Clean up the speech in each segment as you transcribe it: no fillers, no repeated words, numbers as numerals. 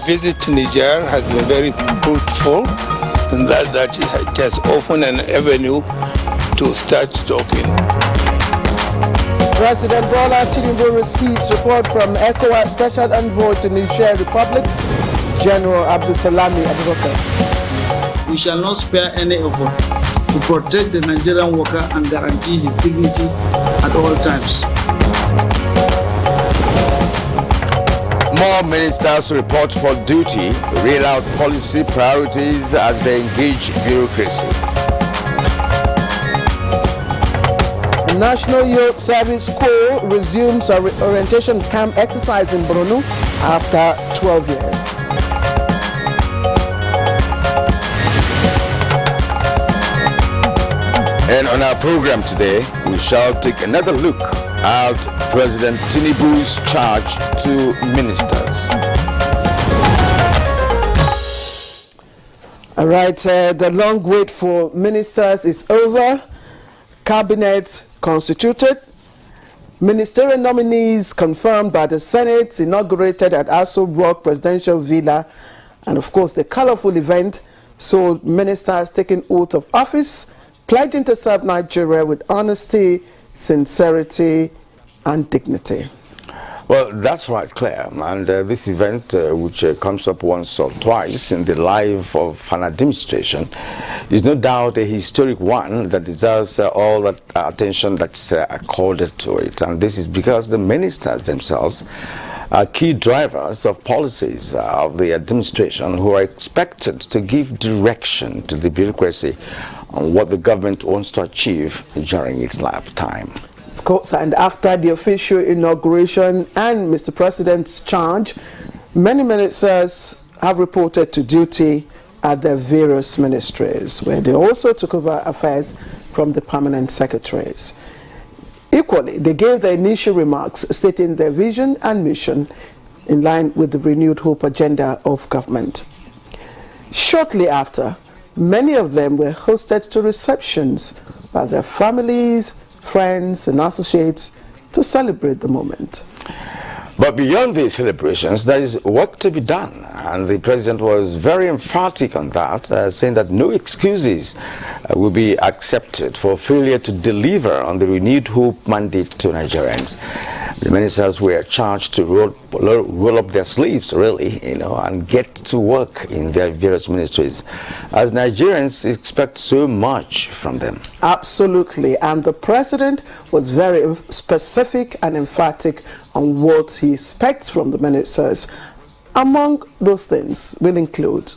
visit to Niger has been very fruitful, and that it has opened an avenue to start talking. President Bola Tinubu receives report from ECOWAS Special Envoy to Niger Republic, General Abdulsalami Abubakar. We shall not spare any effort to protect the Nigerian worker and guarantee his dignity at all times. More ministers report for duty, reel out policy priorities as they engage bureaucracy. The National Youth Service Corps resumes a orientation camp exercise in Borno after 12 years. And on our program today, we shall take another look at President Tinubu's charge to ministers. All right, the long wait for ministers is over. Cabinet constituted. Ministerial nominees confirmed by the Senate, inaugurated at Aso Rock Presidential Villa, and of course the colorful event saw ministers taking oath of office, pledging to serve Nigeria with honesty, sincerity, and dignity. Well, that's right, Claire. And this event, which comes up once or twice in the life of an administration, is no doubt a historic one that deserves all that attention that's accorded to it. And this is because the ministers themselves are key drivers of policies of the administration, who are expected to give direction to the bureaucracy on what the government wants to achieve during its lifetime. Of course, and after the official inauguration and Mr. President's charge, many ministers have reported to duty at their various ministries, where they also took over affairs from the permanent secretaries. Equally, they gave their initial remarks stating their vision and mission in line with the renewed hope agenda of government. Shortly after, many of them were hosted to receptions by their families, friends and associates to celebrate the moment. But beyond these celebrations, there is work to be done, and the president was very emphatic on that, saying that no excuses will be accepted for failure to deliver on the renewed hope mandate to Nigerians. The ministers were charged to roll up their sleeves, really, and get to work in their various ministries, as Nigerians expect so much from them. Absolutely, and the president was very specific and emphatic on what he expects from the ministers. Among those things will include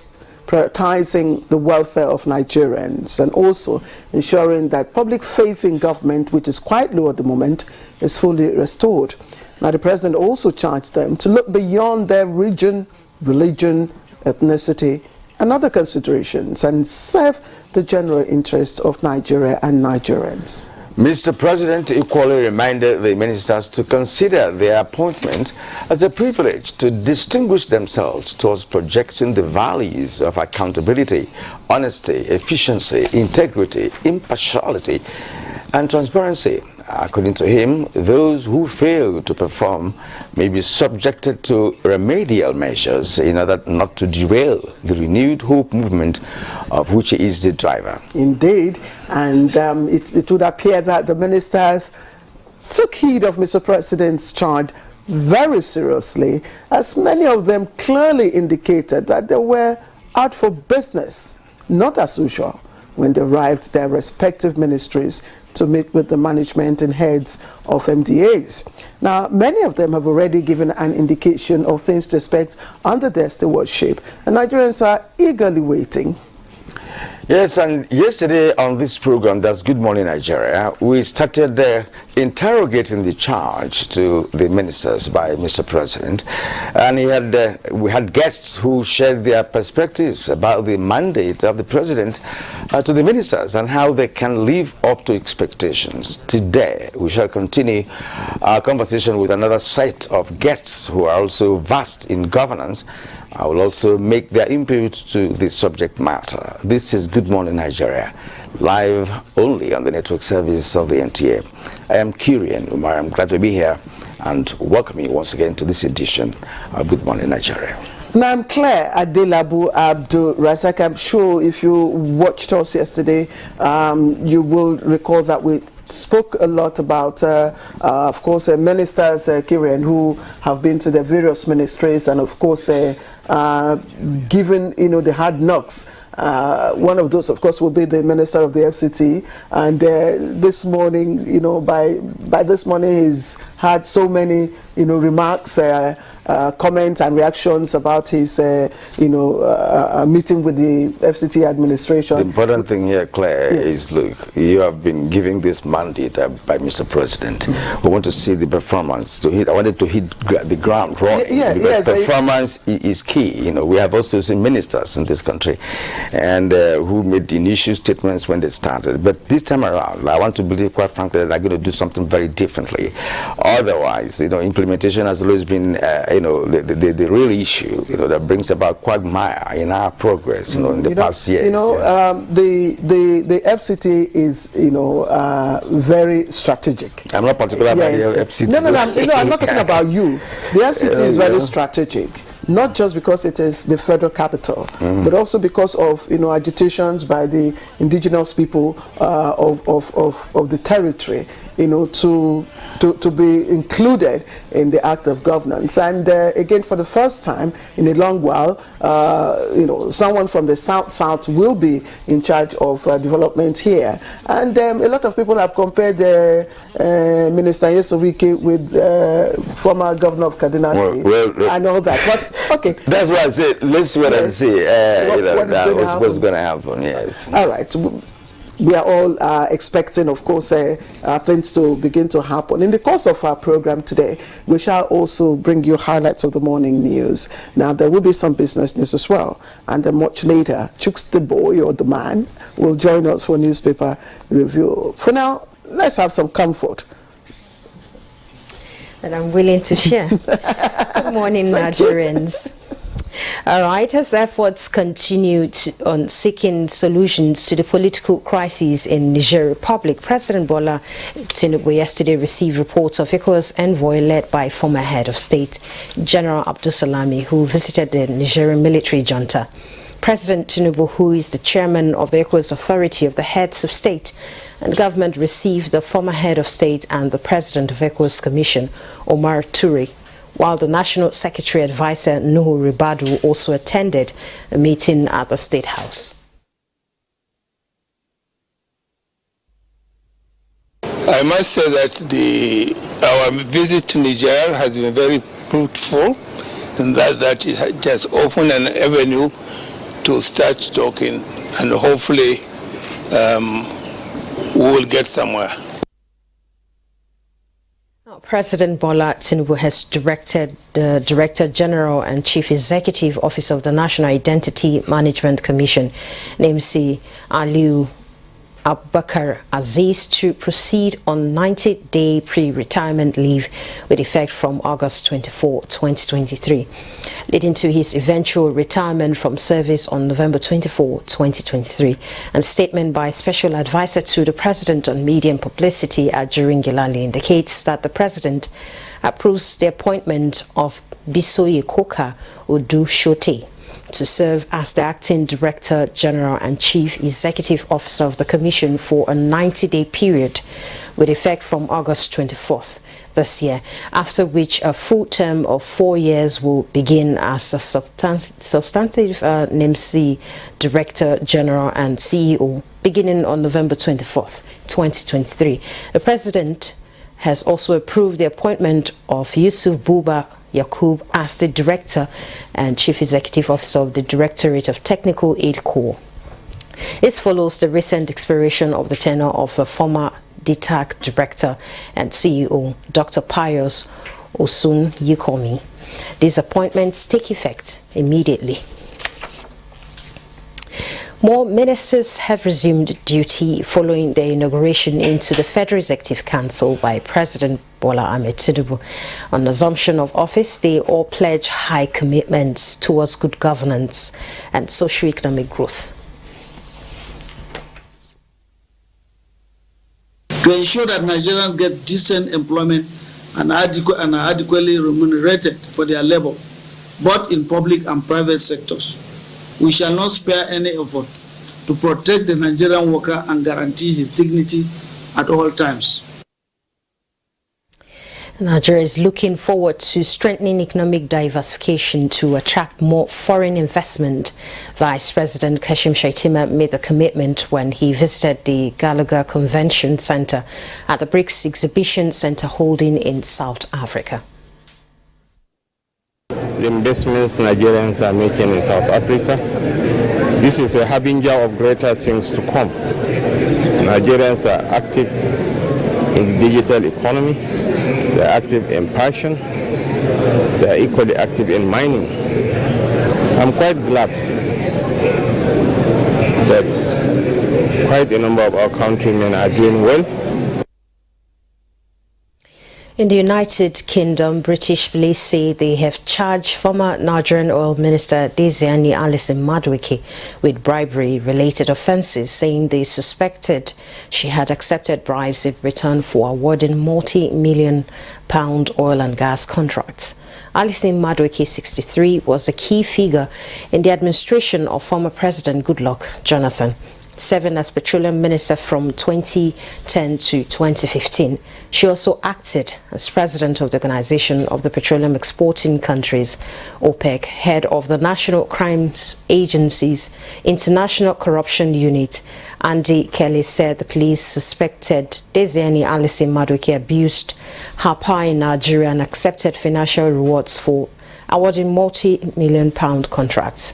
prioritizing the welfare of Nigerians and also ensuring that public faith in government, which is quite low at the moment, is fully restored. Now, the president also charged them to look beyond their region, religion, ethnicity, and other considerations and serve the general interest of Nigeria and Nigerians. Mr. President equally reminded the ministers to consider their appointment as a privilege to distinguish themselves towards projecting the values of accountability, honesty, efficiency, integrity, impartiality, and transparency. According to him, those who fail to perform may be subjected to remedial measures in order not to derail the renewed hope movement of which he is the driver. Indeed, and it would appear that the ministers took heed of Mr. President's charge very seriously, as many of them clearly indicated that they were out for business, not as usual, when they arrived at their respective ministries to meet with the management and heads of MDAs. Now, many of them have already given an indication of things to expect under their stewardship, and Nigerians are eagerly waiting. Yes, and yesterday on this program, that's Good Morning Nigeria, we started interrogating the charge to the ministers by Mr. President, and we had guests who shared their perspectives about the mandate of the president to the ministers and how they can live up to expectations. Today, we shall continue our conversation with another set of guests who are also vast in governance. I will also make their input to the subject matter. This is Good Morning Nigeria, live only on the network service of the NTA. I am Kyrian Umar. I'm glad to be here and welcome you once again to this edition of Good Morning Nigeria. Now I'm Claire Adelabu Abdul Razak. I'm sure if you watched us yesterday, you will recall that we spoke a lot about, of course, ministers, Kirian, who have been to the various ministries and, of course, given, the hard knocks. One of those, of course, will be the Minister of the FCT. And this morning, by this morning, he's had so many, remarks, comments and reactions about his, meeting with the FCT administration. The important thing here, Claire, is, look, you have been giving this mandate by Mr. President. We want to see the performance. I wanted to hit the ground running, because performance is key. We have also seen ministers in this country and who made initial statements when they started. But this time around, I want to believe, quite frankly, that they're going to do something very differently. Otherwise, implementation has always been, the real issue, that brings about quagmire in our progress, in the past years. The FCT is, very strategic. I'm not particular about the FCT. No, I'm not talking about you. The FCT is very strategic. Not just because it is the federal capital, but also because of agitations by the indigenous people of the territory, to be included in the act of governance. And again, for the first time in a long while, someone from the south will be in charge of development here. And a lot of people have compared Minister Yesowike with former governor of Kaduna State and all that. But okay, that's why I said let's wait and see what's going to happen. Yes. All right. We are all expecting, of course, things to begin to happen. In the course of our program today, we shall also bring you highlights of the morning news. Now, there will be some business news as well. And then much later, Chooks the boy or the man will join us for newspaper review. For now, let's have some comfort. And I'm willing to share. Good morning, Nigerians. All right, as efforts continue on seeking solutions to the political crisis in Niger Republic, President Bola Tinubu yesterday received reports of ECOWAS envoy led by former head of state, General Abdul Salami, who visited the Nigerian military junta. President Tinubu, who is the chairman of the ECOWAS Authority of the Heads of State and Government, received the former head of state and the president of ECOWAS Commission, Omar Toure, while the National Secretary Advisor Nuhu Ribadu also attended a meeting at the State House. I must say that our visit to Niger has been very fruitful, and that it has opened an avenue to start talking, and hopefully we will get somewhere. President Bola Tinubu has directed the Director General and Chief Executive Officer of the National Identity Management Commission, NMC Aliu Abubakar Aziz, to proceed on 90-day pre-retirement leave with effect from August 24, 2023, leading to his eventual retirement from service on November 24, 2023. And statement by Special Advisor to the President on Media and Publicity, Ajurin Gilali, indicates that the President approves the appointment of Bisoye Koka Odu Shote to serve as the Acting Director General and Chief Executive Officer of the Commission for a 90-day period with effect from August 24th this year, after which a full term of 4 years will begin as a substantive NMC Director General and CEO beginning on November 24th, 2023. The President has also approved the appointment of Yusuf Buba Yakub as the Director and Chief Executive Officer of the Directorate of Technical Aid Corps. This follows the recent expiration of the tenure of the former DTAC Director and CEO, Dr. Pius Osun Yikomi. These appointments take effect immediately. More ministers have resumed duty following their inauguration into the Federal Executive Council by President Bola Ahmed Tinubu. On assumption of office, they all pledge high commitments towards good governance and socio-economic growth. To ensure that Nigerians get decent employment and are adequately remunerated for their labor, both in public and private sectors. We shall not spare any effort to protect the Nigerian worker and guarantee his dignity at all times. Nigeria is looking forward to strengthening economic diversification to attract more foreign investment. Vice President Kashim Shettima made the commitment when he visited the Gallagher Convention Center at the BRICS Exhibition Center holding in South Africa. The investments Nigerians are making in South Africa, this is a harbinger of greater things to come. Nigerians are active in the digital economy, they are active in fashion, they are equally active in mining. I'm quite glad that quite a number of our countrymen are doing well. In the United Kingdom, British police say they have charged former Nigerian Oil Minister Diezani Alison Madueke with bribery-related offences, saying they suspected she had accepted bribes in return for awarding multi-million-pound oil and gas contracts. Alison Madueke, 63, was a key figure in the administration of former President Goodluck Jonathan, serving as petroleum minister from 2010 to 2015. She also acted as president of the Organization of the Petroleum Exporting Countries, OPEC, head of the National Crimes Agency's International Corruption Unit. Andy Kelly said the police suspected Diezani Alison Madueke abused her power in Nigeria and accepted financial rewards for awarding multi-million-pound contracts.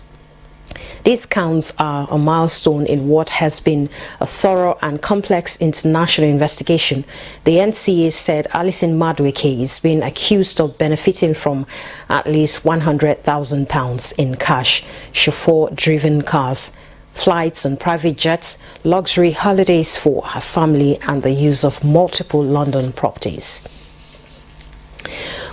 These counts are a milestone in what has been a thorough and complex international investigation. The NTA said Alison Madueke is being accused of benefiting from at least £100,000 in cash, chauffeur-driven cars, flights on private jets, luxury holidays for her family, and the use of multiple London properties.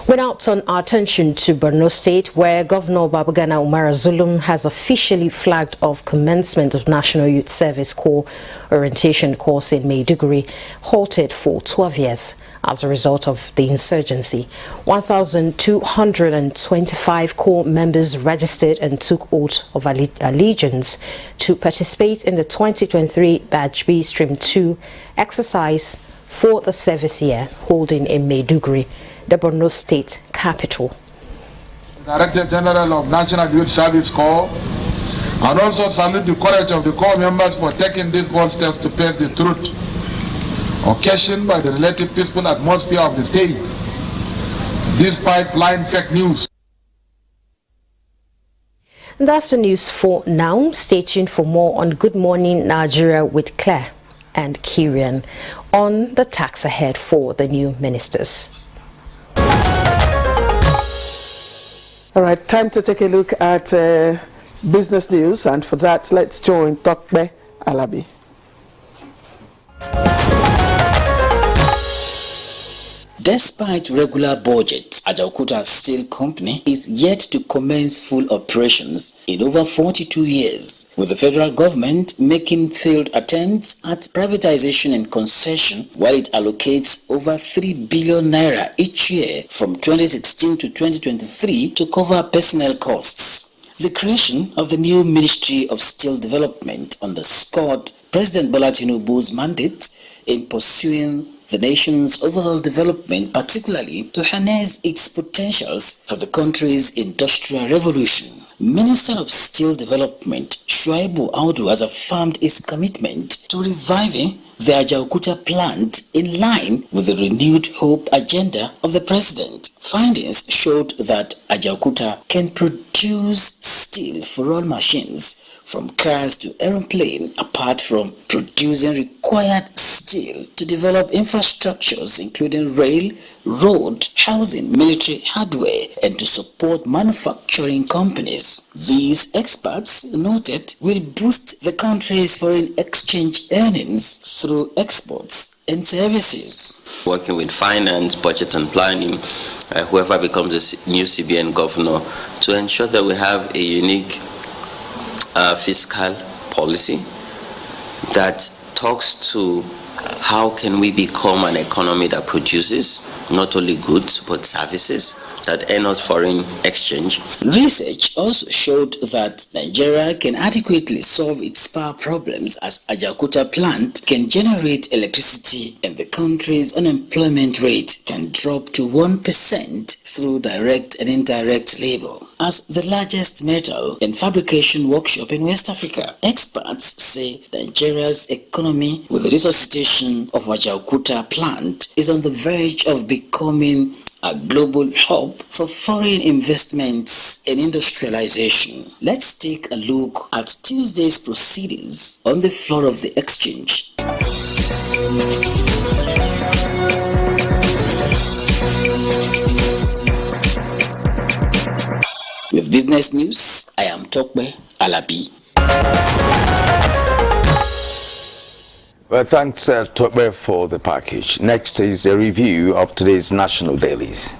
We now turn our attention to Borno State, where Governor Babagana Umara Zulum has officially flagged off commencement of National Youth Service Corps orientation course in Maiduguri, halted for 12 years as a result of the insurgency. 1,225 Corps members registered and took oath of allegiance to participate in the 2023 Batch B Stream 2 exercise for the service year, holding in Maiduguri, the Borno State capital. Director General of National Youth Service Corps, and also salute the courage of the Corps members for taking these bold steps to face the truth occasioned by the relative peaceful atmosphere of the state, despite flying fake news. That's the news for now. Stay tuned for more on Good Morning Nigeria with Claire and Kieran on the tax ahead for the new ministers. All right, time to take a look at business news, and for that, let's join Tokbe Alabi. Despite regular budgets, Ajaokuta Steel Company is yet to commence full operations in over 42 years, with the federal government making failed attempts at privatization and concession while it allocates over 3 billion naira each year from 2016 to 2023 to cover personnel costs. The creation of the new Ministry of Steel Development underscored President Bola Tinubu's mandate in pursuing the nation's overall development, particularly to harness its potentials for the country's industrial revolution. Minister of Steel Development Shuaibu Audu has affirmed his commitment to reviving the Ajaokuta plant in line with the renewed hope agenda of the president. Findings showed that Ajaokuta can produce steel for all machines, from cars to aeroplane, apart from producing required steel to develop infrastructures including rail, road, housing, military hardware, and to support manufacturing companies. These experts noted will boost the country's foreign exchange earnings through exports and services. Working with finance, budget and planning, whoever becomes the new CBN governor, to ensure that we have a unique fiscal policy that talks to how can we become an economy that produces not only goods but services that earn us foreign exchange. Research also showed that Nigeria can adequately solve its power problems as Ajaokuta plant can generate electricity and the country's unemployment rate can drop to 1% through direct and indirect labor. As the largest metal and fabrication workshop in West Africa, experts say Nigeria's economy with the resuscitation of Ajaokuta plant is on the verge of becoming a global hub for foreign investments and industrialization. Let's take a look at Tuesday's proceedings on the floor of the exchange. With business news, I am Tokbe Alabi. Well, thanks, Tokbe, for the package. Next is a review of today's national dailies.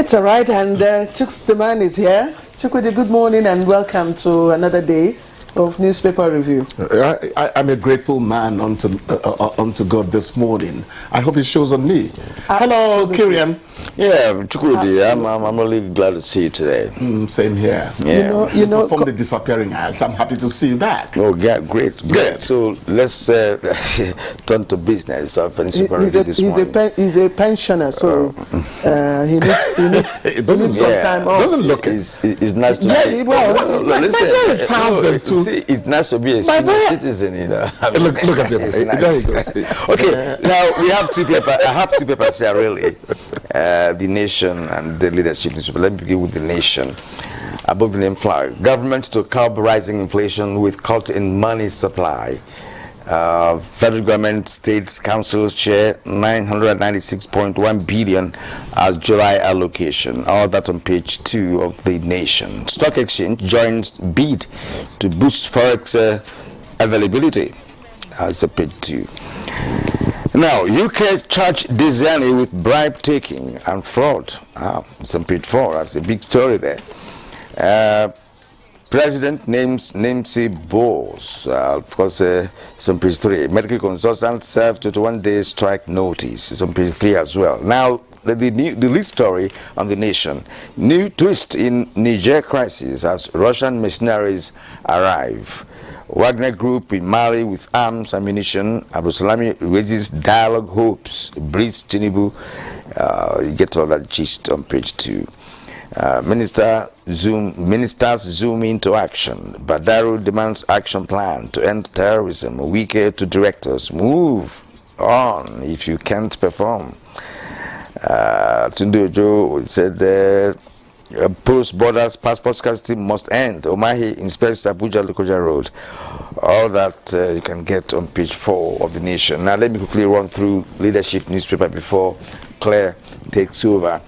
It's all right, and Chuks the man is here. Chukwudi, good morning and welcome to another day of newspaper review. I'm a grateful man unto God this morning. I hope it shows on me. Hello, Kirian. Yeah, Chukwudi, I'm really glad to see you today. Same here. Yeah. You know, from the disappearing act, I'm happy to see you back. Oh, yeah, great. Good. So let's turn to business of newspaper review this morning. He's a pensioner, so he needs It doesn't some time off. Doesn't look it. It's nice to Yeah, well, listen. tasked them to. See, it's nice to be a senior citizen, you know. I mean, Look at him. It's There nice. you go. See. Okay, now we have two papers. I have two papers here, really. The Nation and the Leadership newspaper. Let me begin with the Nation. Above the name flag, government to curb rising inflation with cut in money supply. Federal government, states, councils share 996.1 billion as July allocation. All that on page 2 of the Nation. Stock exchange joins bid to boost forex availability. As a page 2. Now, UK charged Diziani with bribe taking and fraud. It's on page 4. That's a big story there. President names Nancy Bowles. Of course, it's on page 3. Medical consultant served 21-day strike notice. It's on page 3 as well. Now, the lead story on the Nation. New twist in Niger crisis as Russian mercenaries arrive. Wagner Group in Mali with arms, ammunition. Abu Salami raises dialogue hopes. Briefs Tinubu. You get all that gist on page 2. Ministers zoom into action. Badaru demands action plan to end terrorism. Wike to directors. Move on if you can't perform. Tundujo said post borders passport scarcity must end. Omahi inspects Abuja Lokoja Road. All that you can get on page 4 of the Nation. Now let me quickly run through Leadership newspaper before Claire takes over.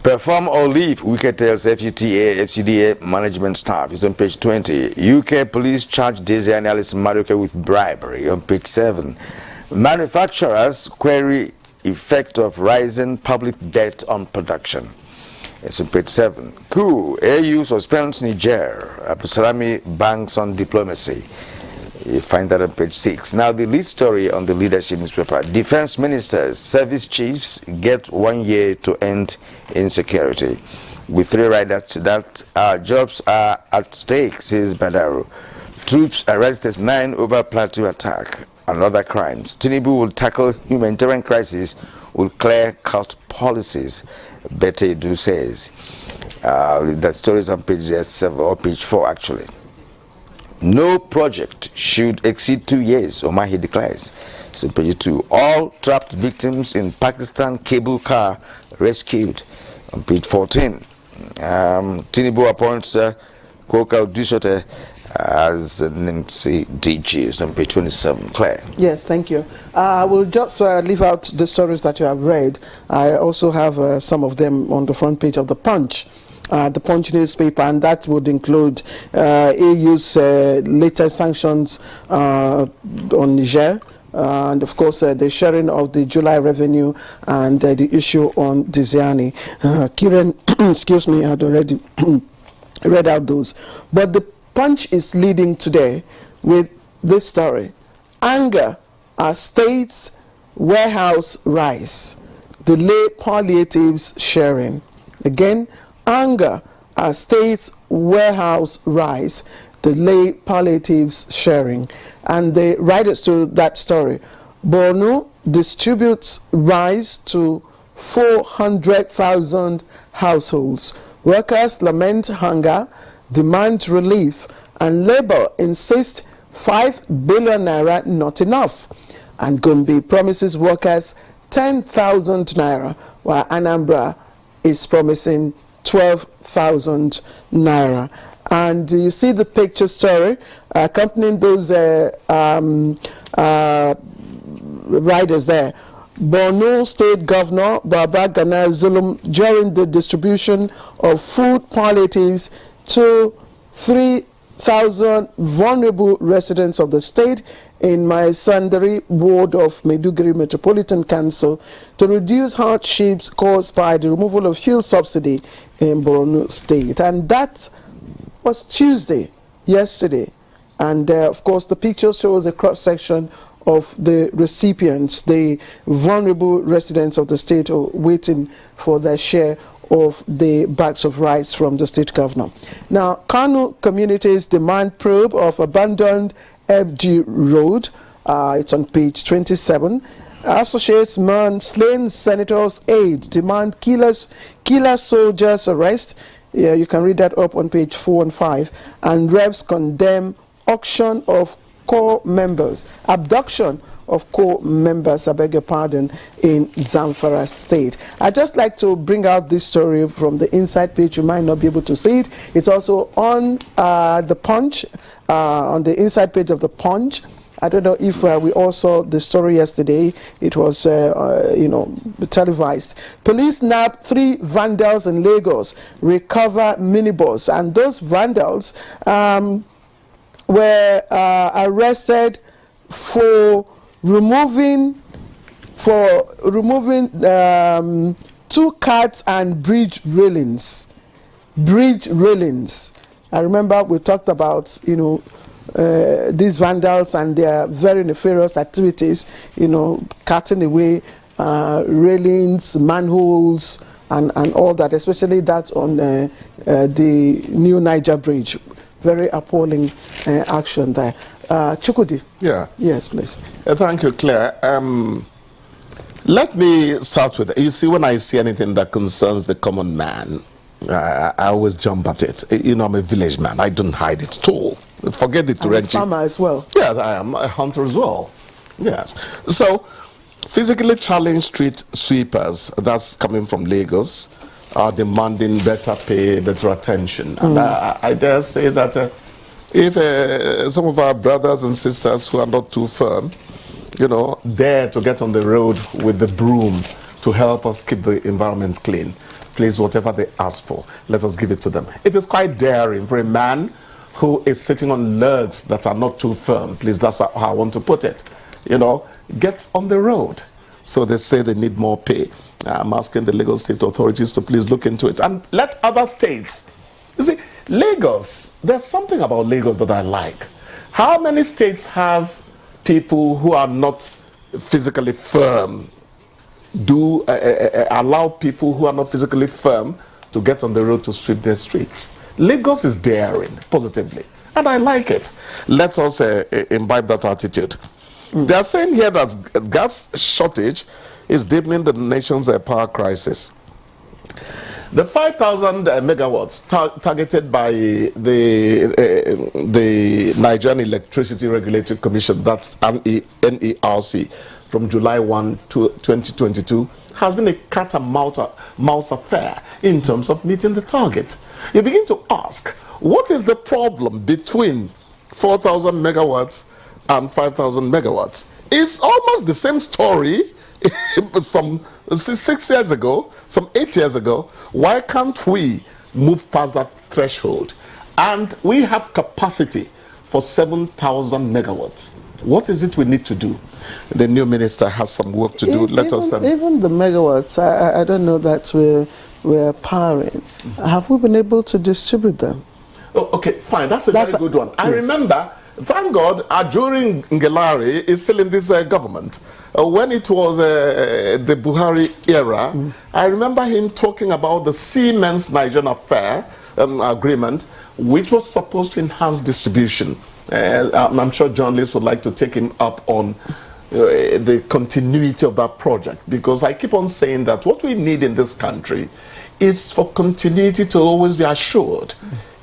Perform or leave, Wike tells FCDA management staff. It's on page 20. UK police charge Daisy and Alice Maduka with bribery on page 7. Manufacturers query effect of rising public debt on production. It's on page 7. Coup, AU suspends Niger. Abu Salami banks on diplomacy. You find that on page 6. Now the lead story on the Leadership newspaper. Defense ministers, service chiefs get 1 year to end insecurity. With 3 riders that our jobs are at stake, says Badaru. Troops arrested 9 over plateau attack and other crimes. Tinubu will tackle humanitarian crisis with clear-cut policies, Bete Edu says. That story is on page 7 or page 4 actually. No project should exceed 2 years, Omahi declares. So page 2. All trapped victims in Pakistan cable car rescued. On page 14. Tinubu appoints Koka Udishote as NMC DGs, number 27. Claire. Yes, thank you. I will just leave out the stories that you have read. I also have some of them on the front page of the Punch. The Punch newspaper, and that would include EU's latest sanctions on Niger, and of course the sharing of the July revenue and the issue on Diziani. Kieran, excuse me, I had already read out those. But the Punch is leading today with this story. Anger as states warehouse rise. Delay palliatives sharing. Again, anger as states warehouse rise. Delay palliatives sharing. And the writers to that story. Borno distributes rice to 400,000 households. Workers lament hunger, demand relief, and Labour insist 5 billion naira not enough. And Gombe promises workers 10,000 naira, while Anambra is promising 12,000 naira. And you see the picture story accompanying those riders there. Borno State Governor Baba Gana Zulum during the distribution of food palliatives to 3,000 vulnerable residents of the state in my Sandari ward of Maiduguri Metropolitan Council to reduce hardships caused by the removal of fuel subsidy in Borno State. And that was Tuesday, yesterday. And of course, the picture shows a cross-section of the recipients, the vulnerable residents of the state waiting for their share of the bags of rice from the state governor. Now, Kano communities demand probe of abandoned FG Road. It's on page 27. Associates mourn slain senators' aide, demand killer soldiers arrest. Yeah, you can read that up on page 4 and 5. And reps condemn auction of core members, abduction of core members, I beg your pardon, in Zamfara State. I'd just like to bring out this story from the inside page. You might not be able to see it. It's also on the Punch, on the inside page of the Punch. I don't know if we all saw the story yesterday. It was, televised. Police nab 3 vandals in Lagos, recover minibus, and those vandals were arrested for removing 2 carts and bridge railings. I remember we talked about these vandals and their very nefarious activities, cutting away railings, manholes, and all that, especially that on the new Niger Bridge. Very appalling action there. Chukudi. Yeah. Yes, please. Thank you, Claire. Let me start with, you see, when I see anything that concerns the common man, I always jump at it. I'm a village man. I don't hide it at all. Forget the Turenchi. I'm a farmer as well. Yes, I am a hunter as well. Yes. So, physically challenged street sweepers, that's coming from Lagos, are demanding better pay, better attention. And I dare say that if some of our brothers and sisters who are not too firm, dare to get on the road with the broom to help us keep the environment clean, please, whatever they ask for, let us give it to them. It is quite daring for a man who is sitting on legs that are not too firm, please, that's how I want to put it, gets on the road. So they say they need more pay. I'm asking the Lagos state authorities to please look into it and let other states. You see, Lagos, there's something about Lagos that I like. How many states have people who are not physically firm allow people who are not physically firm to get on the road to sweep their streets? Lagos is daring, positively, and I like it. Let us imbibe that attitude. They are saying here that gas shortage is deepening the nation's power crisis. The 5,000 megawatts targeted by the Nigerian Electricity Regulatory Commission, that's NERC, from July 1 to 2022, has been a cat and mouse affair in terms of meeting the target. You begin to ask, what is the problem between 4,000 megawatts and 5,000 megawatts. It's almost the same story some 6 years ago, some 8 years ago. Why can't we move past that threshold? And we have capacity for 7,000 megawatts. What is it we need to do? The new minister has some work to do. Even the megawatts, I don't know that we're powering. Have we been able to distribute them? Oh, okay, fine. That's a very good one. I remember, thank God, during Ngelari is still in this government. When it was the Buhari era, I remember him talking about the Siemens Nigerian affair agreement, which was supposed to enhance distribution. I'm sure journalists would like to take him up on the continuity of that project, because I keep on saying that what we need in this country is for continuity to always be assured.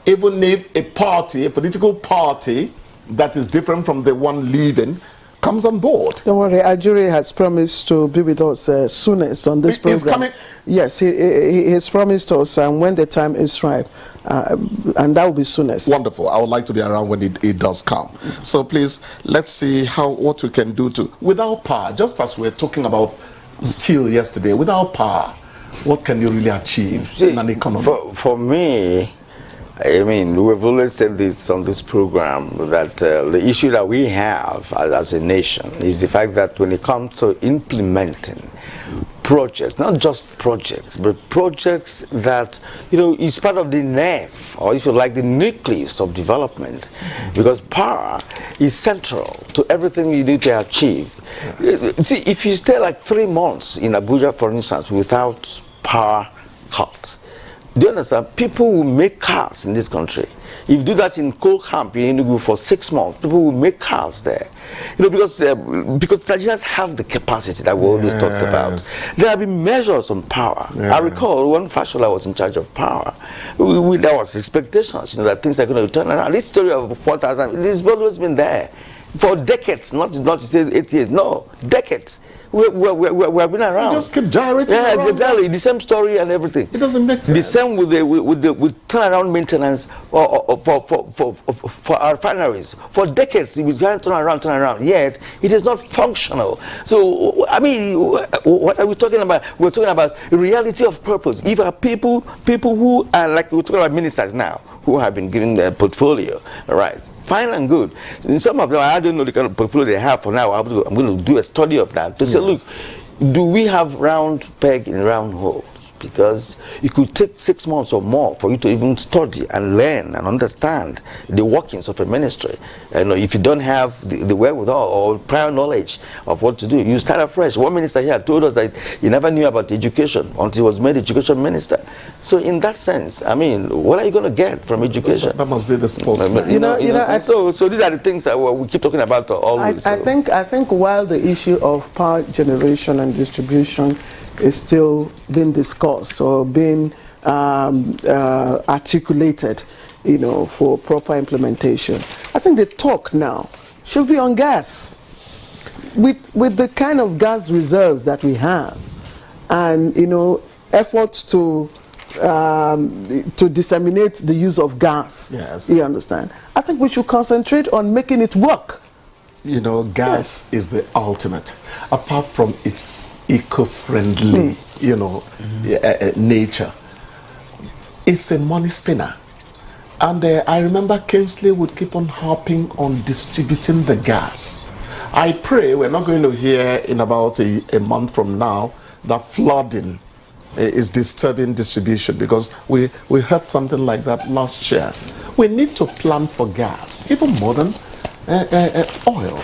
Even if a party, a political party that is different from the one leaving, comes on board. Don't worry, Ajuri has promised to be with us soonest on this program. He's coming? Yes, he has promised us when the time is right, and that will be soonest. Wonderful. I would like to be around when it does come. So please, let's see what we can do to, without power, just as we're talking about steel yesterday, without power, what can you really achieve in an economy? For me, I mean, we've always said this on this program, that the issue that we have as a nation is the fact that when it comes to implementing projects, not just projects, but projects that, is part of the nerve, or if you like, the nucleus of development, because power is central to everything you need to achieve. See, if you stay like 3 months in Abuja, for instance, without power cuts, do you understand? People will make cars in this country. If you do that in coal camp in Tinubu for 6 months, people will make cars there. Because Nigerians have the capacity that we always talked about. There have been measures on power. I recall when Fashola was in charge of power, there was expectations, that things are going to turn around. This story of 4,000, it has always been there for decades, not to say 8 years, no, decades. We have been around. We just keep gyrating around. Exactly. The same story and everything. It doesn't make sense. The same with turnaround maintenance for our refineries. For decades, it was going to turn around. Yet it is not functional. So I mean, what are we talking about? We're talking about reality of purpose. If our people who are, like we're talking about ministers now, who have been given their portfolio, all right, fine and good. In some of them, I don't know the kind of portfolio they have for now. I'm going to do a study of that to say, look, do we have round peg in round holes? Because it could take 6 months or more for you to even study and learn and understand the workings of a ministry. If you don't have the wherewithal or prior knowledge of what to do, you start afresh. One minister here told us that he never knew about education until he was made education minister. So in that sense, I mean, what are you going to get from education? That must be the spokesman. So these are the things that we keep talking about always. I think while the issue of power generation and distribution is still being discussed or being articulated, for proper implementation, I think the talk now should be on gas. With the kind of gas reserves that we have, and efforts to disseminate the use of gas. Yes. You understand? I think we should concentrate on making it work. Gas is the ultimate, apart from its eco-friendly, nature. It's a money spinner. And I remember Kingsley would keep on harping on distributing the gas. I pray we're not going to hear in about a month from now that flooding is disturbing distribution, because we heard something like that last year. We need to plan for gas, even more than oil.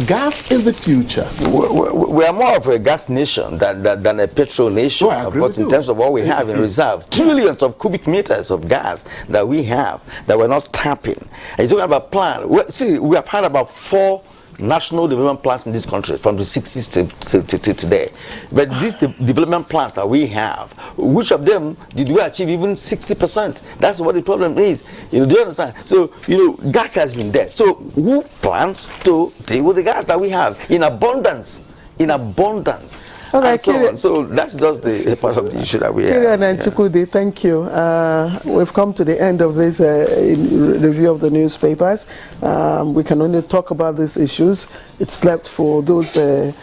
Gas is the future. We are more of a gas nation than a petrol nation. I agree with you. In terms of what we have in reserve, trillions of cubic meters of gas that we have that we're not tapping. And you're talking about plan. See, we have had about 4 national development plans in this country from the 60s to today. But these development plans that we have, which of them did we achieve even 60%? That's what the problem is. Do you understand? So, gas has been there. So who plans to deal with the gas that we have in abundance? In abundance. All right, So that's just the part of the issue that we have. Kirian and Chukwudi, thank you. We've come to the end of this review of the newspapers. We can only talk about these issues. It's left for those, given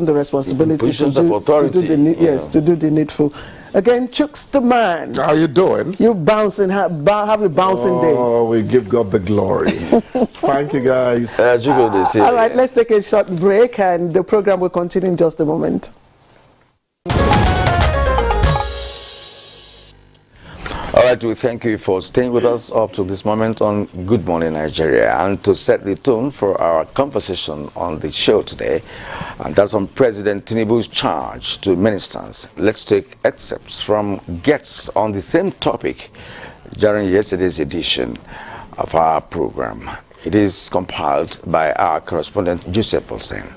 the responsibility to do the needful. Again, Chooks the man. How you doing? You bouncing, have a bouncing day. Oh, we give God the glory. Thank you, guys. All right, let's take a short break, and the program will continue in just a moment. All right, we thank you for staying with us up to this moment on Good Morning Nigeria. And to set the tone for our conversation on the show today, and that's on President Tinubu's charge to ministers. Let's take excerpts from guests on the same topic during yesterday's edition of our program. It is compiled by our correspondent, Joseph Olsen.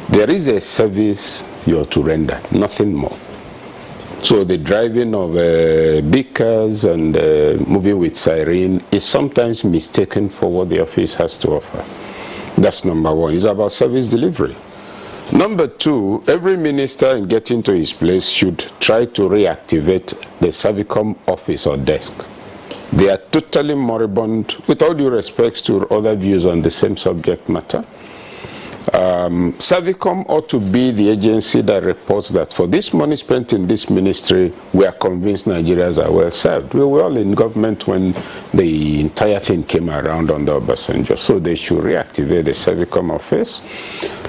There is a service you are to render, nothing more. So the driving of big cars and moving with siren is sometimes mistaken for what the office has to offer. That's number one. It's about service delivery. Number two, every minister in getting to his place should try to reactivate the Savicom office or desk. They are totally moribund, with all due respect to other views on the same subject matter. Savicom ought to be the agency that reports that for this money spent in this ministry, we are convinced Nigerians are well served. We were all in government when the entire thing came around under Obasanjo, so they should reactivate the Savicom office.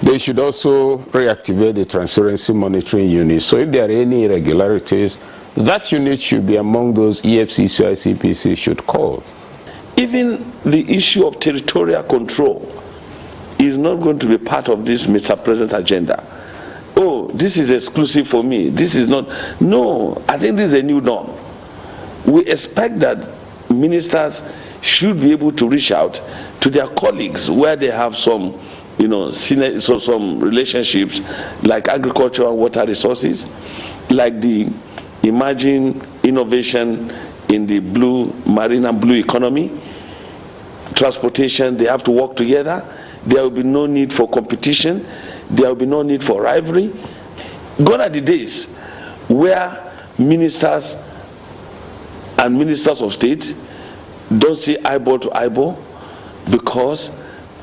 They should also reactivate the transparency monitoring unit, so if there are any irregularities, that unit should be among those EFCC or ICPC should call. Even the issue of territorial control is not going to be part of this Mr. President agenda. Oh, this is exclusive for me. This is not. No, I think this is a new norm. We expect that ministers should be able to reach out to their colleagues where they have some, some relationships, like agriculture and water resources, like the emerging innovation in the blue, marine and blue economy, transportation. They have to work together. There will be no need for competition. There will be no need for rivalry. Gone are the days where ministers and ministers of state don't see eyeball to eyeball because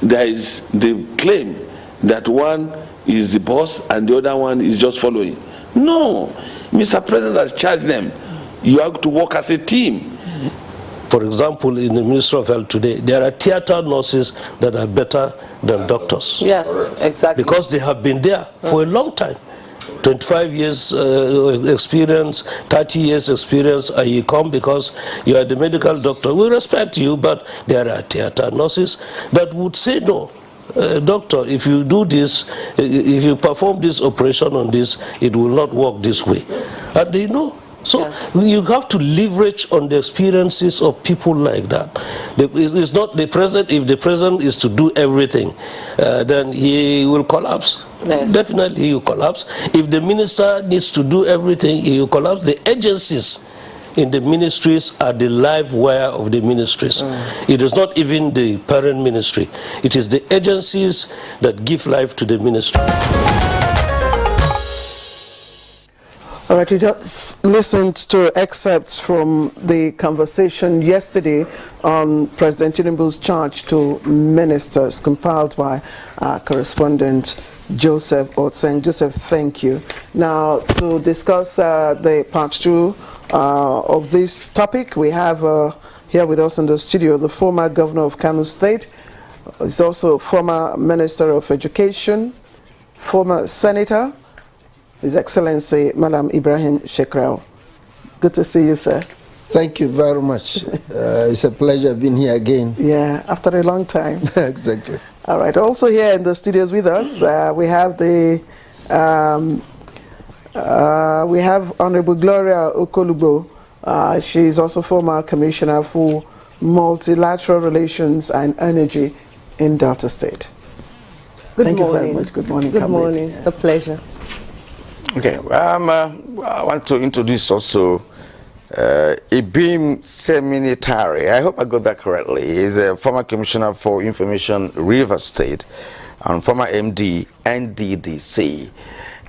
there is the claim that one is the boss and the other one is just following. No, Mr. President has charged them. You have to work as a team. For example, in the Ministry of Health today, there are theater nurses that are better than doctors. Yes, exactly. Because they have been there for a long time. 25 years experience, 30 years experience, and you come because you are the medical doctor. We respect you, but there are theater nurses that would say, no, doctor, if you do this, if you perform this operation on this, it will not work this way. And they know. So yes, you have to leverage on the experiences of people like that. It's not the president. If the president is to do everything, then he will collapse. Yes. Definitely he will collapse. If the minister needs to do everything, he will collapse. The agencies in the ministries are the live wire of the ministries. It is not even the parent ministry. It is the agencies that give life to the ministry. All right, you just listened to excerpts from the conversation yesterday on President Tinubu's charge to ministers, compiled by our correspondent Joseph Olsen. Joseph, thank you. Now, to discuss the part two of this topic, we have here with us in the studio the former governor of Kano State. He's also former Minister of Education, former senator, His Excellency, Madam Ibrahim Shekrau. Good to see you, sir. Thank you very much. It's a pleasure being here again. Yeah, after a long time. Exactly. All right. Also here in the studios with us, we have Honorable Gloria Okolubo. She is also former Commissioner for Multilateral Relations and Energy in Delta State. Thank you very much. Good morning. Good morning. It's a pleasure. Okay, I want to introduce also Ibim Seminitari. I hope I got that correctly. He's a former Commissioner for Information, Rivers State. and former MD, NDDC.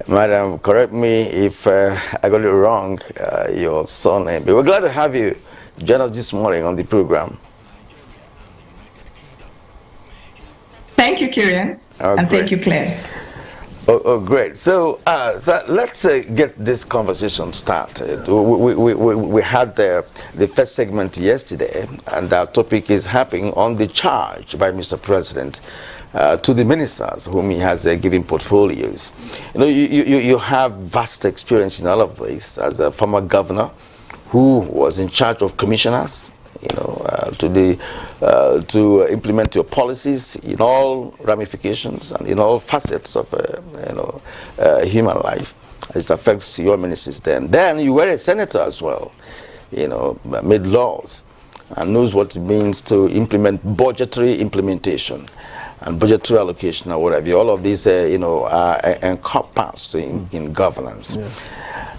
Madam, correct me if I got it wrong, your surname. But we're glad to have you join us this morning on the program. Thank you, Kieran, and Great. thank you, Claire. Oh, great. So, let's get this conversation started. We had the first segment yesterday, and our topic is harping on the charge by Mr. President to the ministers whom he has given portfolios. You know, you have vast experience in all of this as a former governor who was in charge of commissioners, you know, to implement your policies in all ramifications and in all facets of human life. It affects your ministries. Then you were a senator as well, you know, made laws and knows what it means to implement budgetary implementation and budgetary allocation or whatever. All of these, are encompassed in governance. Yeah.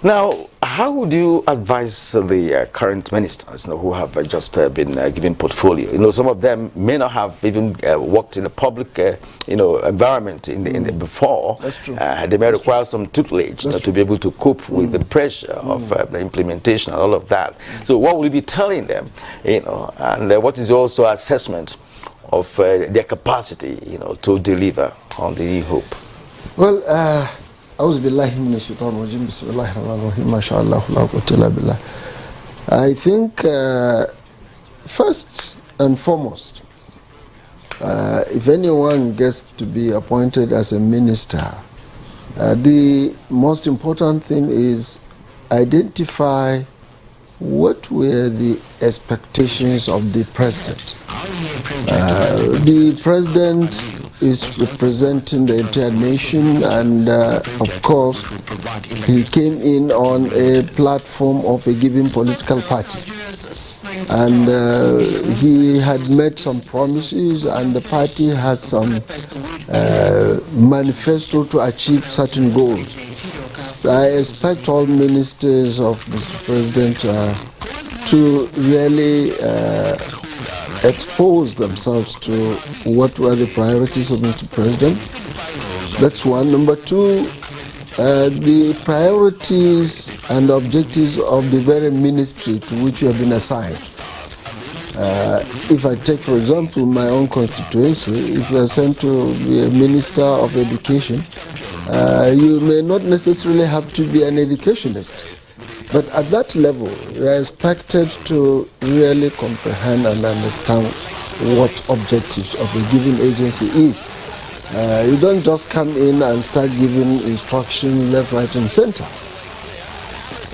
Now, how would you advise the current ministers, who have just been given portfolio? You know, some of them may not have even worked in a public, environment before. That's true. They may require some tutelage to be able to cope with the pressure of the implementation and all of that. So, what will you be telling them? And what is also assessment of their capacity, to deliver on the new hope? Well. I think first and foremost, if anyone gets to be appointed as a minister, the most important thing is identify what were the expectations of the president. The president is representing the entire nation, and of course he came in on a platform of a given political party, and he had made some promises, and the party has some manifesto to achieve certain goals. So I expect all ministers of Mr. President to really expose themselves to what were the priorities of Mr. President. That's one. Number two, the priorities and objectives of the very ministry to which you have been assigned. If I take, for example, my own constituency, if you are sent to be a minister of education, you may not necessarily have to be an educationist. But at that level, you are expected to really comprehend and understand what objectives of a given agency is. You don't just come in and start giving instruction left, right, and center.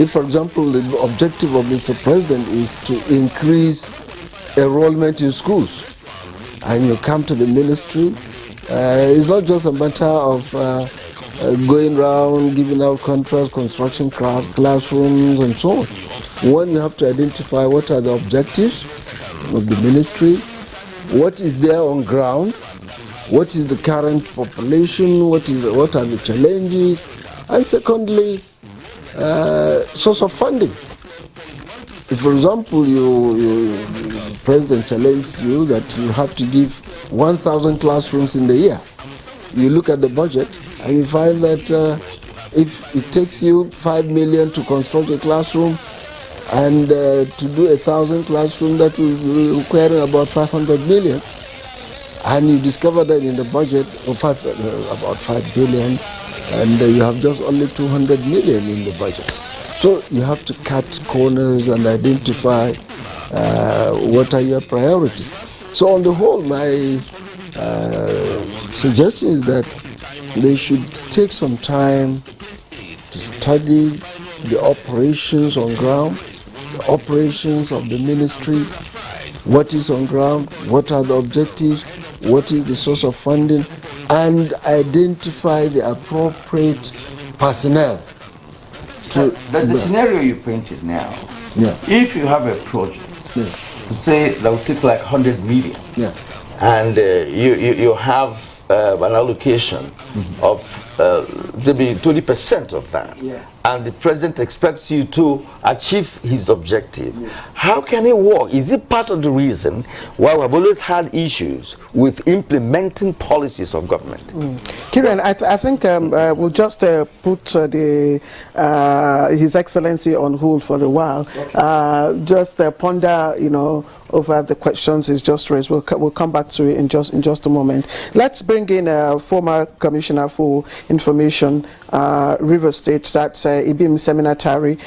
If, for example, the objective of Mr. President is to increase enrollment in schools, and you come to the ministry, it's not just a matter of going around giving out contracts, construction classrooms, and so on. One, you have to identify what are the objectives of the ministry, what is there on ground, what is the current population, what are the challenges, and secondly, source of funding. If, for example, the president challenges you that you have to give 1,000 classrooms in the year, you look at the budget and you find that if it takes you 5 million to construct a classroom and to do 1,000 classrooms, that will require about 500 million. And you discover that in the budget of about 5 billion, and you have just only 200 million in the budget. So you have to cut corners and identify what are your priorities. So on the whole, my suggestion is that they should take some time to study the operations on ground, the operations of the ministry, what is on ground, what are the objectives, what is the source of funding, and identify the appropriate personnel. There's a scenario you painted now. Yeah. If you have a project, yes, to say that will take like 100 million, yeah, and you have an allocation of maybe 20% of that, yeah, and the president expects you to achieve his objective. How can it work? Is it part of the reason why we have always had issues with implementing policies of government? Kieran, I think we'll just put His Excellency on hold for a while. Just ponder, over the questions he's just raised. We'll come back to it in just a moment. Let's bring in former Commissioner for Information, River State, that's Ibim Seminatari,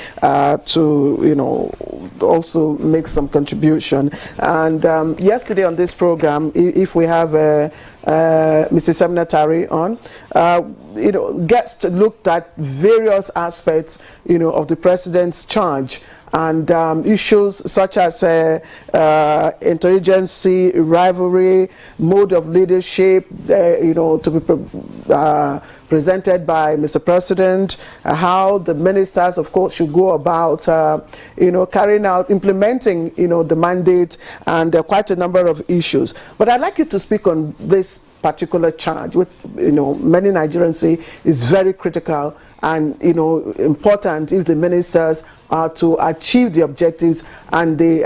to also make some contribution. And yesterday on this program, if we have Mr. Seminatari on, gets looked at various aspects, of the president's charge, and issues such as interagency, rivalry, mode of leadership, to be presented by Mr. President, how the ministers, of course, should go about, carrying out, implementing, the mandate, and quite a number of issues. But I'd like you to speak on this particular charge, which many Nigerians say is very critical and important if the ministers are to achieve the objectives and the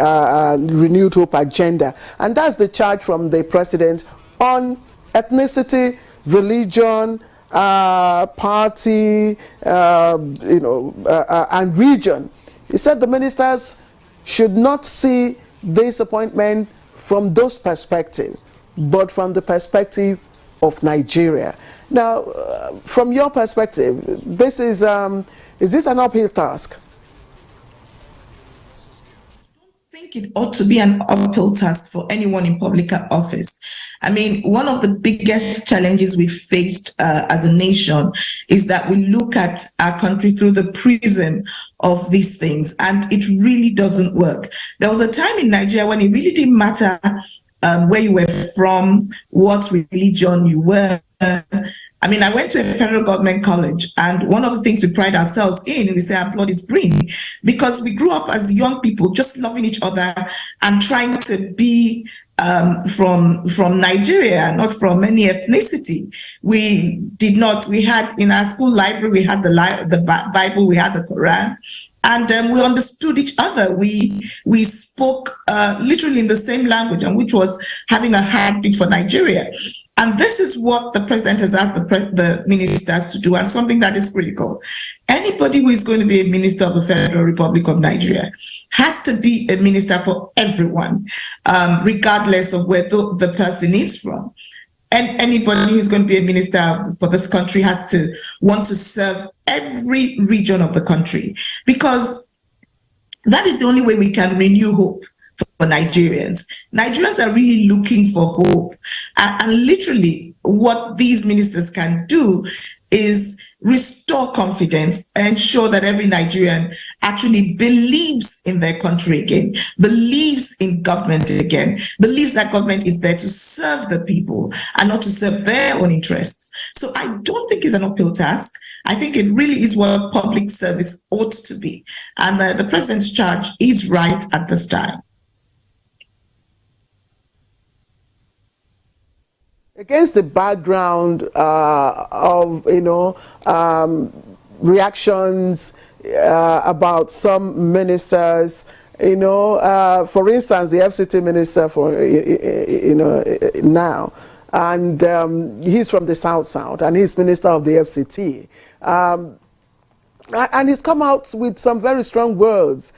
renewed hope agenda, and that's the charge from the president on ethnicity, religion, party, and region. He said the ministers should not see this appointment from those perspectives, but from the perspective of Nigeria. Now, from your perspective, this is this an uphill task? I think it ought to be an uphill task for anyone in public office. I mean, one of the biggest challenges we faced as a nation is that we look at our country through the prism of these things, and it really doesn't work. There was a time in Nigeria when it really didn't matter where you were from, what religion you were. I mean, I went to a federal government college, and one of the things we pride ourselves in, we say our blood is green, because we grew up as young people just loving each other and trying to be from Nigeria, not from any ethnicity. We had in our school library, we had the Bible, we had the Quran, and we understood each other. We spoke literally in the same language, and which was having a heartbeat for Nigeria. And this is what the president has asked the ministers to do, and something that is critical. Anybody who is going to be a minister of the Federal Republic of Nigeria has to be a minister for everyone, regardless of where the person is from. And anybody who's going to be a minister for this country has to want to serve every region of the country, because that is the only way we can renew hope for Nigerians. Nigerians are really looking for hope. And literally what these ministers can do is restore confidence and ensure that every Nigerian actually believes in their country again, believes in government again, believes that government is there to serve the people and not to serve their own interests. So I don't think it's an uphill task. I think it really is what public service ought to be. And the president's charge is right at this time. Against the background of reactions about some ministers, for instance, the FCT minister now, and he's from the South, and he's minister of the FCT. And he's come out with some very strong words,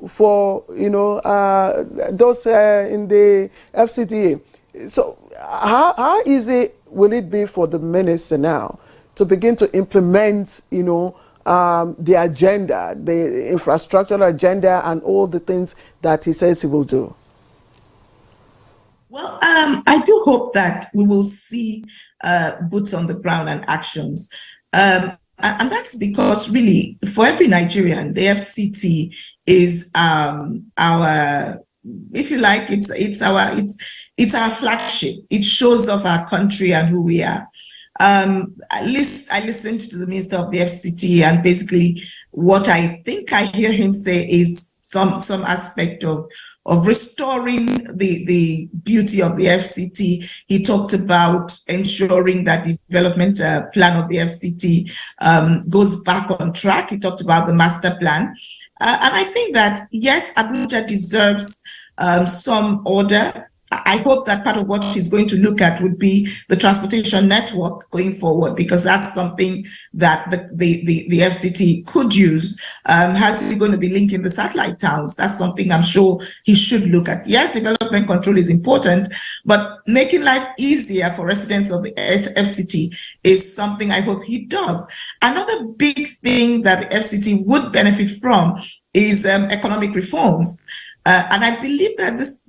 for those in the FCTA. So how easy will it be for the minister now to begin to implement, the agenda, the infrastructural agenda, and all the things that he says he will do? Well, I do hope that we will see boots on the ground and actions. And that's because really, for every Nigerian, the FCT is our, if you like, it's our flagship. It shows off our country and who we are. At least I listened to the minister of the FCT, and basically what I think I hear him say is some aspect of of restoring the beauty of the FCT. He talked about ensuring that the development plan of the FCT goes back on track. He talked about the master plan. And I think that, yes, Abuja deserves some order. I hope that part of what he's going to look at would be the transportation network going forward, because that's something that the FCT could use. How's he going to be linking the satellite towns? That's something I'm sure he should look at. Yes, development control is important, but making life easier for residents of the FCT is something I hope he does. Another big thing that the FCT would benefit from is economic reforms. And I believe that this,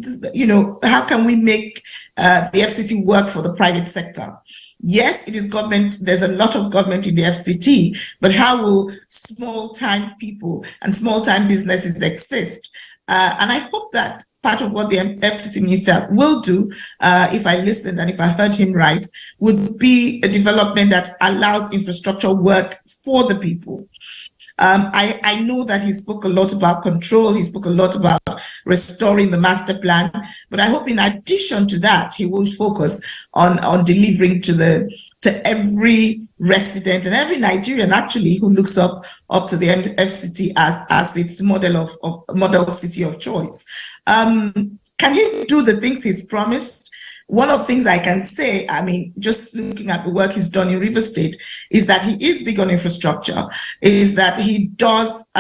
how can we make the FCT work for the private sector? Yes, it is government. There's a lot of government in the FCT, but how will small-time people and small-time businesses exist? And I hope that part of what the FCT minister will do, if I listened and if I heard him right, would be a development that allows infrastructure work for the people. I know that he spoke a lot about control, he spoke a lot about restoring the master plan, but I hope in addition to that, he will focus on delivering to every resident and every Nigerian actually who looks up to the FCT as its model city of choice. Can he do the things he's promised? One of the things I can say, I mean, just looking at the work he's done in Rivers State, is that he is big on infrastructure, is that he does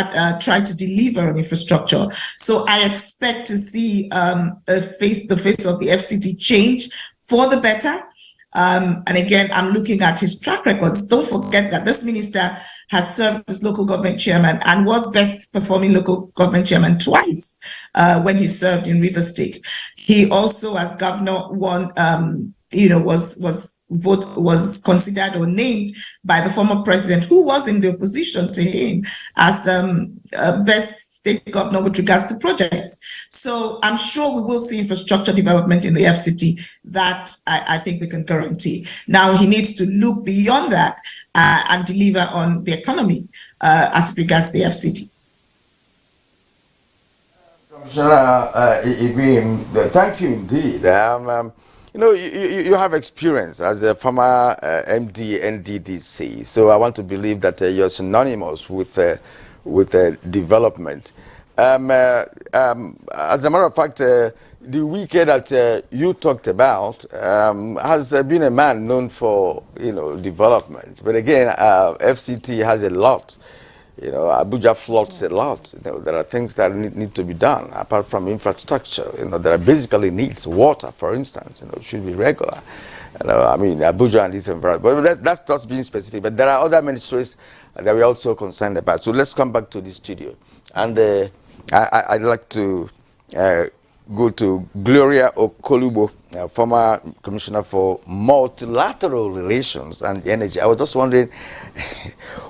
try to deliver on infrastructure. So I expect to see the face of the FCT change for the better. And again, I'm looking at his track records. Don't forget that this minister has served as local government chairman and was best performing local government chairman twice when he served in Rivers State. He also, as governor, won, was considered or named by the former president, who was in the opposition to him, as best state governor with regards to projects. So I'm sure we will see infrastructure development in the FCT that I think we can guarantee. Now he needs to look beyond that and deliver on the economy as it regards the FCT. Commissioner Ibrahim, thank you indeed. You have experience as a former MD NDDC, so I want to believe that you're synonymous with development. As a matter of fact, the Wike that you talked about has been a man known for development, but again, FCT has a lot. Abuja floods a lot. There are things that need to be done apart from infrastructure. There are basically needs. Water, for instance, should be regular. Abuja and this environment. But that's not being specific. But there are other ministries that we're also concerned about. So let's come back to the studio. And I'd like to go to Gloria Okolubo, former Commissioner for Multilateral Relations and Energy. I was just wondering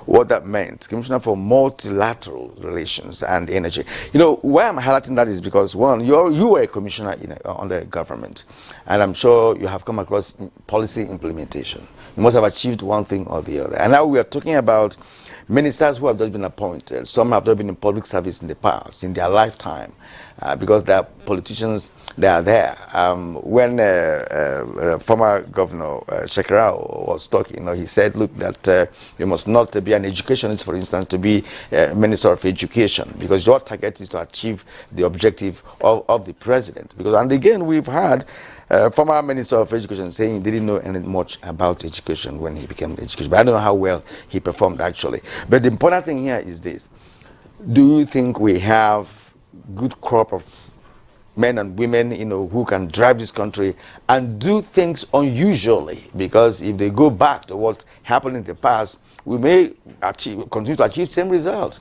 what that meant, Commissioner for Multilateral Relations and Energy. Why I'm highlighting that is because, one, you were a commissioner on the government, and I'm sure you have come across policy implementation. You must have achieved one thing or the other. And now we are talking about ministers who have just been appointed. Some have not been in public service in the past, in their lifetime, because they are politicians, they are there. When former Governor Shekarau was talking, he said, look, that you must not be an educationist, for instance, to be Minister of Education, because your target is to achieve the objective of the president. And again, we've had former Minister of Education saying he didn't know much about education when he became education. But I don't know how well he performed, actually. But the important thing here is this. Do you think we have good crop of men and women, who can drive this country and do things unusually? Because if they go back to what happened in the past, we may continue to achieve the same result.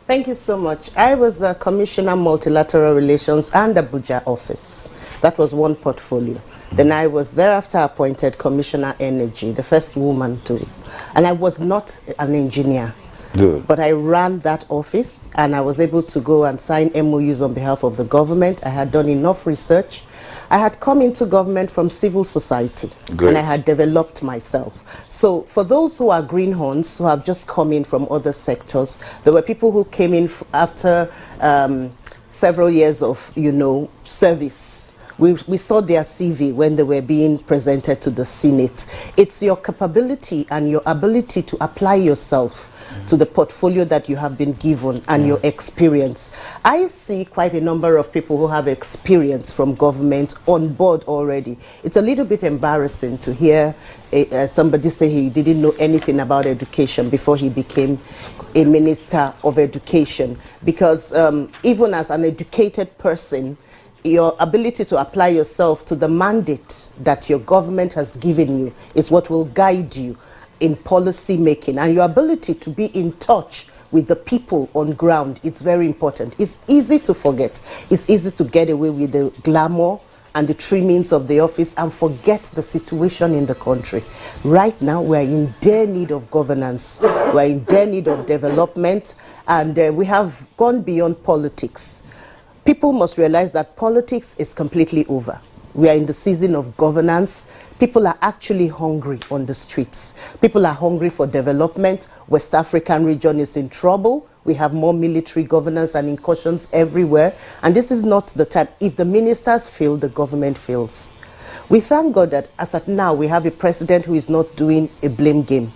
Thank you so much. I was a Commissioner Multilateral Relations and Abuja office. That was one portfolio. Then I was thereafter appointed Commissioner Energy, the first woman too. And I was not an engineer. Good. But I ran that office and I was able to go and sign MOUs on behalf of the government. I had done enough research. I had come into government from civil society. Great. And I had developed myself. So for those who are greenhorns, who have just come in from other sectors, there were people who came in after several years of, service. We saw their CV when they were being presented to the Senate. It's your capability and your ability to apply yourself to the portfolio that you have been given and your experience. I see quite a number of people who have experience from government on board already. It's a little bit embarrassing to hear somebody say he didn't know anything about education before he became a minister of education, because even as an educated person, your ability to apply yourself to the mandate that your government has given you is what will guide you in policy making, and your ability to be in touch with the people on ground. It's very important. It's easy to forget. It's easy to get away with the glamour and the trimmings of the office and forget the situation in the country. Right now, we're in dire need of governance. We're in dire need of development, and we have gone beyond politics. People must realize that politics is completely over. We are in the season of governance. People are actually hungry on the streets. People are hungry for development. West African region is in trouble. We have more military governance and incursions everywhere. And this is not the time. If the ministers fail, the government fails. We thank God that as at now, we have a president who is not doing a blame game.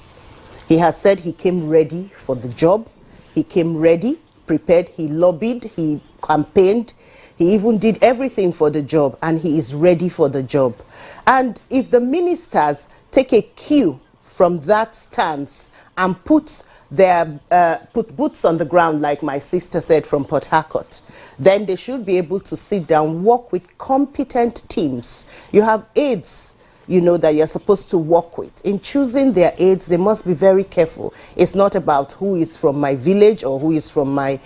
He has said he came ready for the job. He came ready, prepared, he lobbied, he campaigned, he even did everything for the job, and he is ready for the job. And if the ministers take a cue from that stance and put boots on the ground, like my sister said from Port Harcourt, then they should be able to sit down, work with competent teams. You have aides, that you're supposed to work with. In choosing their aides, they must be very careful. It's not about who is from my village or who is from my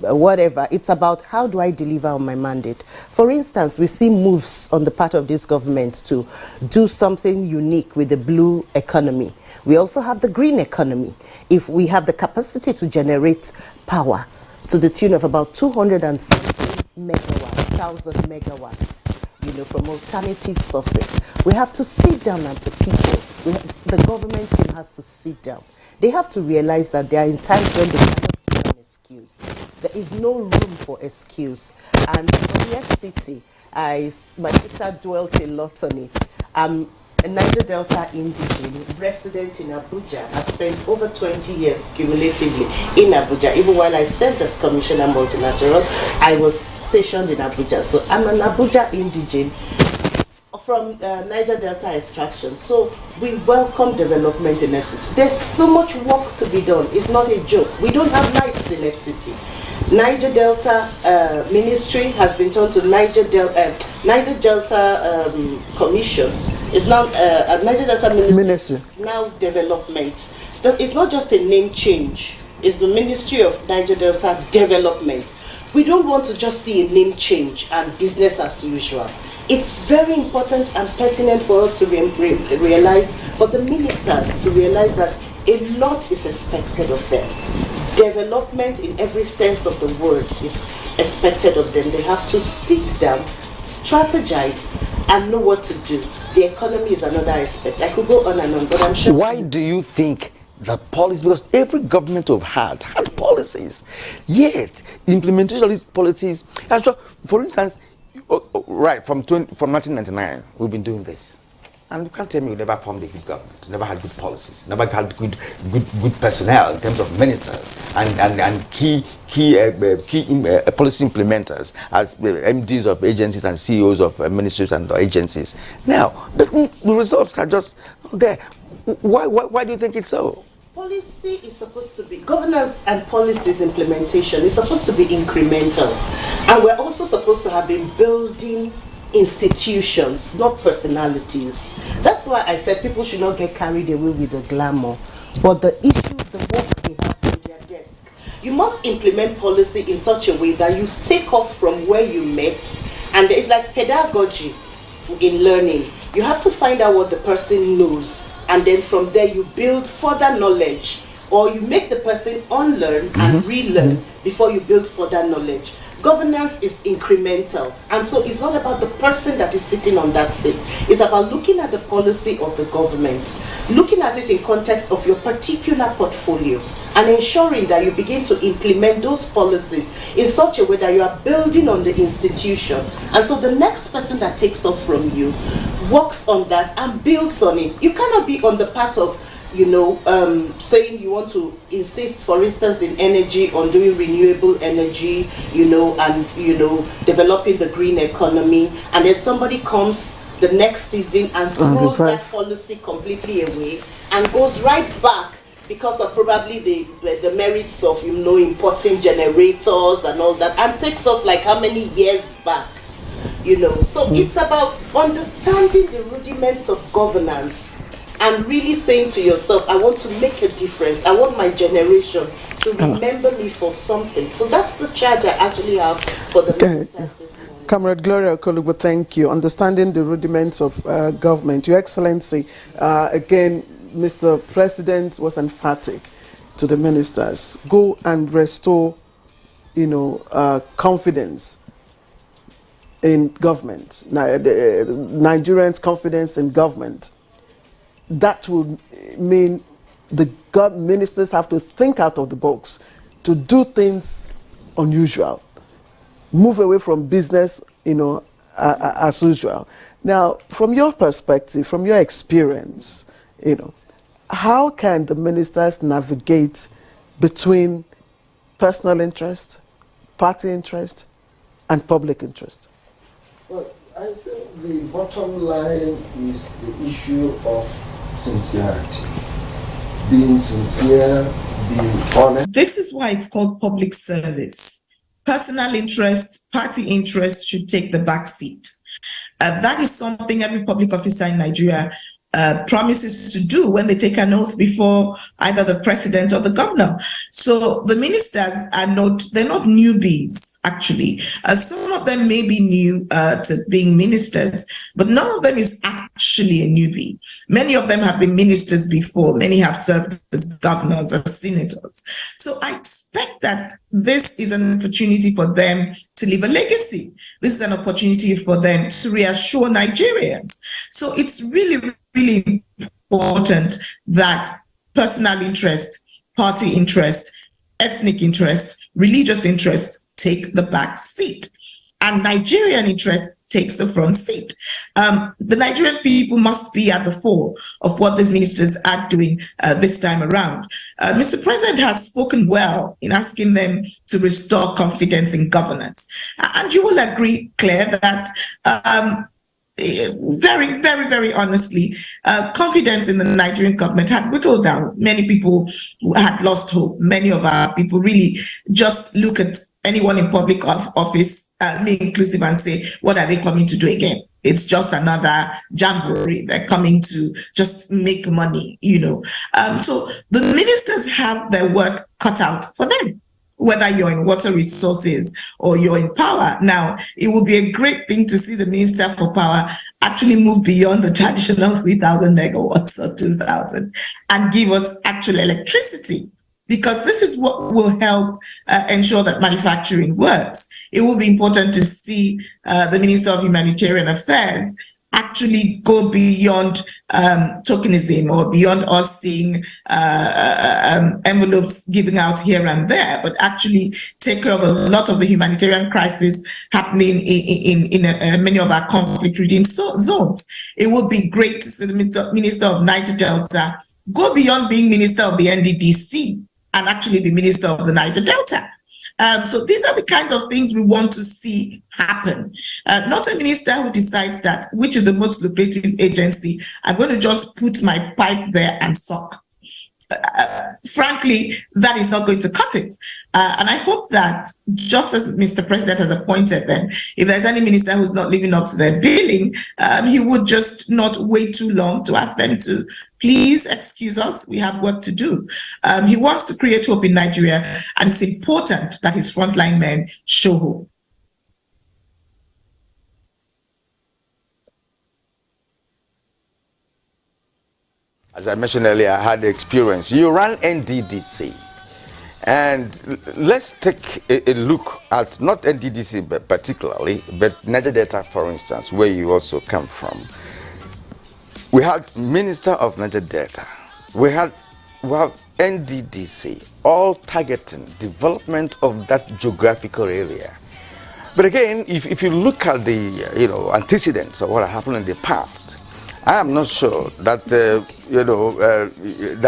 whatever. It's about how do I deliver on my mandate. For instance, we see moves on the part of this government to do something unique with the blue economy. We also have the green economy. If we have the capacity to generate power to the tune of about 270,000 megawatts, from alternative sources, we have to sit down as a people. The government team has to sit down. They have to realize that there are in times when they cannot give an excuse. There is no room for excuse. And from the FCT, my sister dwelt a lot on it. I'm a Niger Delta indigene, resident in Abuja. I've spent over 20 years cumulatively in Abuja. Even while I served as Commissioner Multilateral, I was stationed in Abuja. So I'm an Abuja indigene from Niger Delta extraction. So we welcome development in FCT. There's so much work to be done. It's not a joke. We don't have lights in FCT. Niger Delta Ministry has been turned to Niger Delta Commission. It's now Niger Delta Ministry. Now development. It's not just a name change. It's the Ministry of Niger Delta Development. We don't want to just see a name change and business as usual. It's very important and pertinent for us to realize, for the ministers to realize that a lot is expected of them. Development in every sense of the word is expected of them. They have to sit down, strategize, and know what to do. The economy is another aspect. I could go on and on, but I'm sure. Why do you think the policy? Because every government we've had policies, yet implementation of these policies. For instance, right from 1999, we've been doing this, and you can't tell me we never formed a good government, never had good policies, never had good personnel in terms of ministers and key policy implementers as MDs of agencies and CEOs of ministries and agencies. Now the results are just there. Why do you think it's so? Policy is supposed to be, governance and policies implementation is supposed to be incremental. And we're also supposed to have been building institutions, not personalities. That's why I said people should not get carried away with the glamour. But the issue, the work they have on their desk. You must implement policy in such a way that you take off from where you met. And it's like pedagogy in learning. You have to find out what the person knows, and then from there you build further knowledge, or you make the person unlearn and relearn before you build further knowledge. governance is incremental, and so it's not about the person that is sitting on that seat. It's about looking at the policy of the government, looking at it in context of your particular portfolio, and ensuring that you begin to implement those policies in such a way that you are building on the institution. And so the next person that takes off from you works on that and builds on it. You cannot be on the part of, saying you want to insist, for instance, in energy, on doing renewable energy, and developing the green economy, and then somebody comes the next season and throws that policy completely away and goes right back because of probably the merits of importing generators and all that, and takes us like how many years back, So it's about understanding the rudiments of governance and really saying to yourself, I want to make a difference. I want my generation to remember me for something. So that's the charge I actually have for the ministers this morning. Comrade Gloria Okolugbo, thank you. Understanding the rudiments of government. Your Excellency, again, Mr. President was emphatic to the ministers. Go and restore, confidence in government. Nigerians' confidence in government. That would mean the ministers have to think out of the box to do things unusual, move away from business, as usual. Now, from your perspective, from your experience, how can the ministers navigate between personal interest, party interest, and public interest? Well, I think the bottom line is the issue of sincerity. Being sincere, being honest. This is why it's called public service. Personal interest, party interest should take the back seat. That is something every public officer in Nigeria promises to do when they take an oath before either the president or the governor. So the ministers they're not newbies, actually. Some of them may be new to being ministers, but none of them is actually a newbie. Many of them have been ministers before. Many have served as governors, as senators. So I expect that this is an opportunity for them to leave a legacy. This is an opportunity for them to reassure Nigerians. So it's really, really important that personal interest, party interest, ethnic interest, religious interest take the back seat, and Nigerian interest takes the front seat. The Nigerian people must be at the fore of what these ministers are doing this time around. Mr. President has spoken well in asking them to restore confidence in governance. And you will agree, Claire, that very, very, very honestly, confidence in the Nigerian government had whittled down. Many people had lost hope. Many of our people really just look at anyone in public office, me inclusive, and say, what are they coming to do again? It's just another jamboree. They're coming to just make money, So the ministers have their work cut out for them, whether you're in water resources or you're in power. Now, it would be a great thing to see the Minister for Power actually move beyond the traditional 3,000 megawatts or 2,000 and give us actual electricity, because this is what will help ensure that manufacturing works. It will be important to see the Minister of Humanitarian Affairs actually go beyond tokenism or beyond us seeing envelopes giving out here and there, but actually take care of a lot of the humanitarian crisis happening in many of our conflict-ridden zones. It would be great to see the Minister of Niger Delta go beyond being Minister of the NDDC and actually be Minister of the Niger Delta. So these are the kinds of things we want to see happen. Not a minister who decides that which is the most lucrative agency, I'm going to just put my pipe there and suck. Frankly, that is not going to cut it. And I hope that just as Mr. President has appointed them, if there's any minister who's not living up to their billing, he would just not wait too long to ask them to please excuse us, we have work to do. He wants to create hope in Nigeria, and it's important that his frontline men show hope. As I mentioned earlier, I had the experience. You ran NDDC. And let's take a look at not NDDC particularly, but Niger Delta, for instance, where you also come from. We had Minister of Niger Delta. We have NDDC, all targeting development of that geographical area. But again, if you look at the antecedents of what happened in the past, I am not sure that there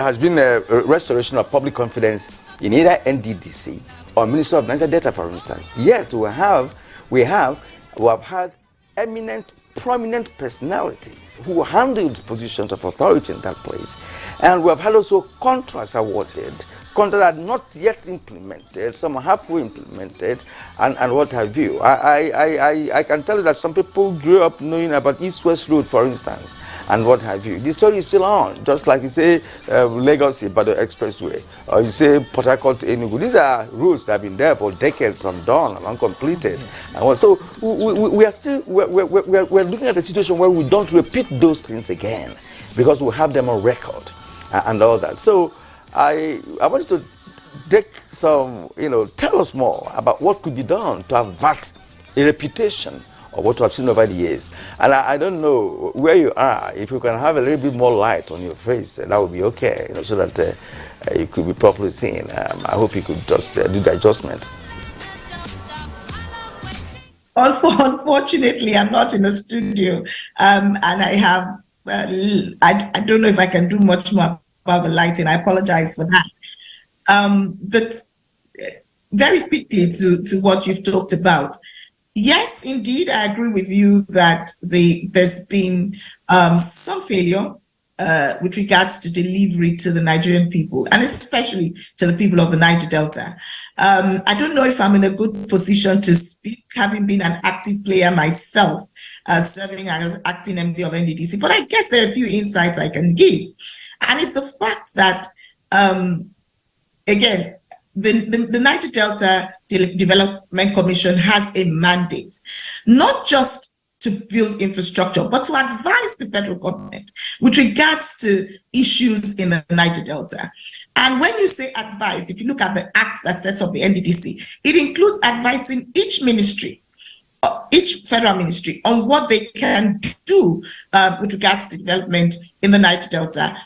has been a restoration of public confidence in either NDDC or Minister of Niger Delta, for instance. Yet we have had eminent, prominent personalities who handled positions of authority in that place, and we have had also contracts awarded, contracts that are not yet implemented, some are halfway implemented, and what have you. I can tell you that some people grew up knowing about East-West Road, for instance, and what have you. The story is still on, just like you say Lagos Ibadan Expressway, or you say Port Harcourt Enugu. These are roads that have been there for decades, undone and uncompleted. And so we are still we're looking at a situation where we don't repeat those things again, because we have them on record and all that. So I want you to take some, tell us more about what could be done to avert a reputation of what we have seen over the years. And I don't know where you are. If you can have a little bit more light on your face, that would be okay, so that you could be properly seen. I hope you could just do the adjustment. Unfortunately, I'm not in a studio, and I have. I don't know if I can do much more about the lighting. I apologize for that. But very quickly to what you've talked about. Yes, indeed, I agree with you that there's been some failure with regards to delivery to the Nigerian people, and especially to the people of the Niger Delta. I don't know if I'm in a good position to speak, having been an active player myself, serving as acting MD of NDDC, but I guess there are a few insights I can give. And it's the fact that, again, the Niger Delta Development Commission has a mandate, not just to build infrastructure, but to advise the federal government with regards to issues in the Niger Delta. And when you say advise, if you look at the act that sets up the NDDC, it includes advising each ministry, each federal ministry, on what they can do with regards to development in the Niger Delta,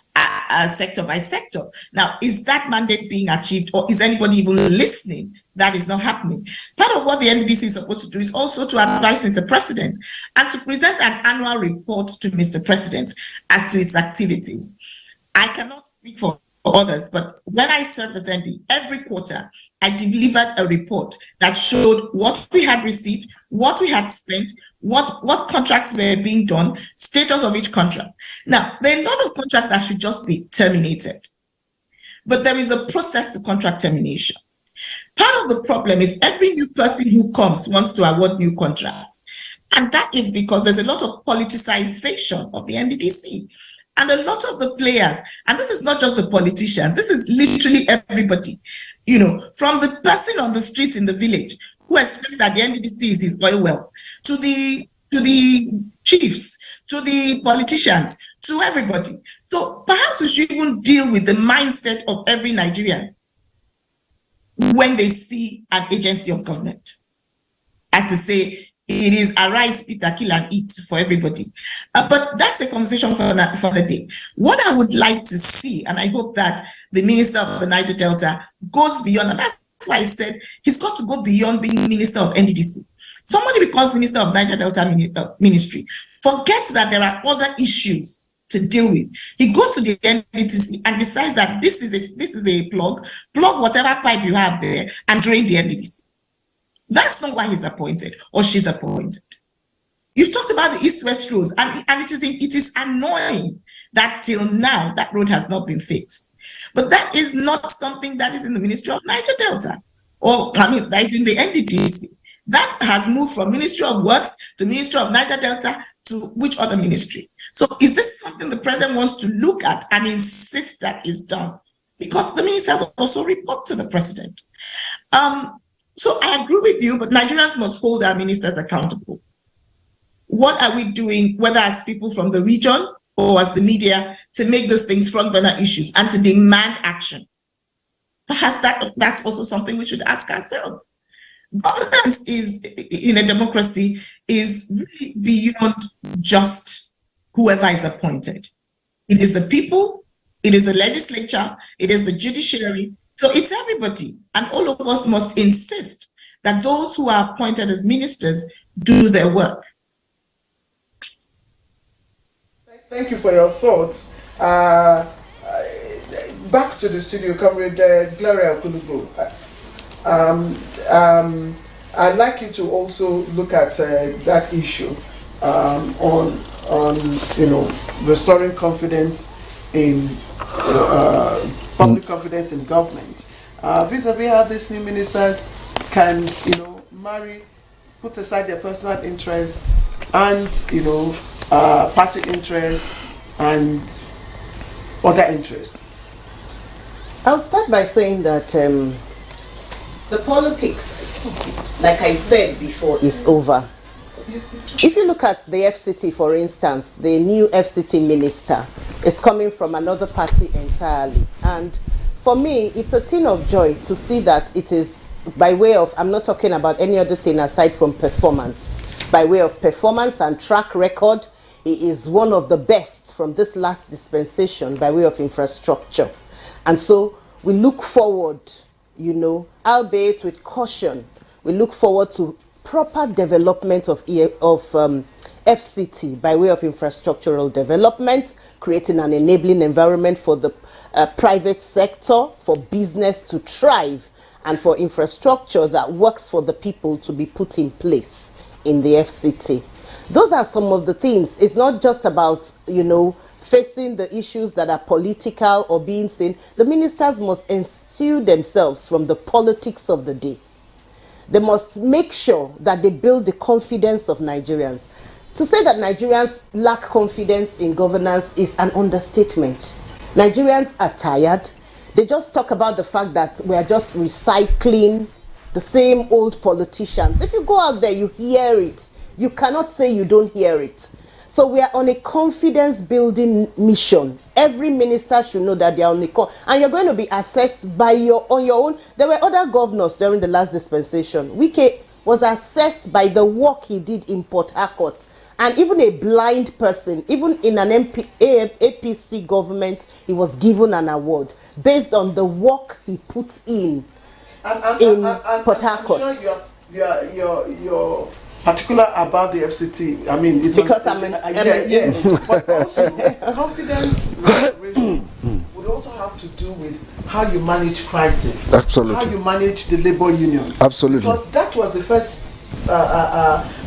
sector by sector. Now, is that mandate being achieved, or is anybody even listening? That is not happening. Part of what the NDDC is supposed to do is also to advise Mr. President and to present an annual report to Mr. President as to its activities. I cannot speak for others, but when I served as ND, every quarter, I delivered a report that showed what we had received, what we had spent, what contracts were being done, status of each contract. Now, there are a lot of contracts that should just be terminated, but there is a process to contract termination. Part of the problem is every new person who comes wants to award new contracts. And that is because there's a lot of politicization of the NDDC. And a lot of the players, and this is not just the politicians, this is literally everybody, from the person on the streets in the village who expects that the NDDC is his oil well, to the chiefs, to the politicians, to everybody. So perhaps we should even deal with the mindset of every Nigerian when they see an agency of government. As they say, it is arise, Peter, kill and eat for everybody. But that's a conversation for the day. What I would like to see, and I hope that the Minister of the Niger Delta goes beyond, and that's why I said he's got to go beyond being Minister of NDDC. Somebody becomes Minister of Niger Delta Ministry, forgets that there are other issues to deal with. He goes to the NDDC and decides that this is a plug whatever pipe you have there and drain the NDDC. That's not why he's appointed or she's appointed. You've talked about the East-West roads, and it is annoying that till now that road has not been fixed. But that is not something that is in the Ministry of Niger Delta, that is in the NDDC. That has moved from Ministry of Works to Ministry of Niger Delta to which other ministry? So is this something the president wants to look at and insist that is done? Because the ministers also report to the president. So I agree with you, but Nigerians must hold our ministers accountable. What are we doing, whether as people from the region or as the media, to make those things front burner issues and to demand action? Perhaps that's also something we should ask ourselves. Governance is, in a democracy, is really beyond just whoever is appointed. It is the people, it is the legislature, it is the judiciary. So it's everybody. And all of us must insist that those who are appointed as ministers do their work. Thank you for your thoughts. Back to the studio, Comrade Gloria Okulubo. I'd like you to also look at that issue on restoring confidence in public confidence in government. Vis-a-vis how these new ministers can put aside their personal interest and party interest and other interest. I'll start by saying that the politics, like I said before, is over. If you look at the FCT, for instance, the new FCT minister is coming from another party entirely. And for me, it's a thing of joy to see that it is by way of, I'm not talking about any other thing aside from performance. By way of performance and track record, he is one of the best from this last dispensation by way of infrastructure. And so we look forward, albeit with caution, we look forward to proper development of FCT by way of infrastructural development, creating an enabling environment for the private sector, for business to thrive, and for infrastructure that works for the people to be put in place in the FCT. Those are some of the things. It's not just about, facing the issues that are political or being seen. The ministers must instill themselves from the politics of the day. They must make sure that they build the confidence of Nigerians. To say that Nigerians lack confidence in governance is an understatement. Nigerians are tired. They just talk about the fact that we are just recycling the same old politicians. If you go out there, you hear it. You cannot say you don't hear it. So we are on a confidence building mission. Every minister should know that they are on a and you're going to be assessed on your own. There were other governors during the last dispensation. Wike was assessed by the work he did in Port Harcourt. And even a blind person, even in an APC government, he was given an award based on the work he put in Port Harcourt. I'm sure you're particular about the FCT. I mean, it's because I'm an But also, confidence restoration would also have to do with how you manage crisis. Absolutely. How you manage the labor unions. Absolutely. Because that was the first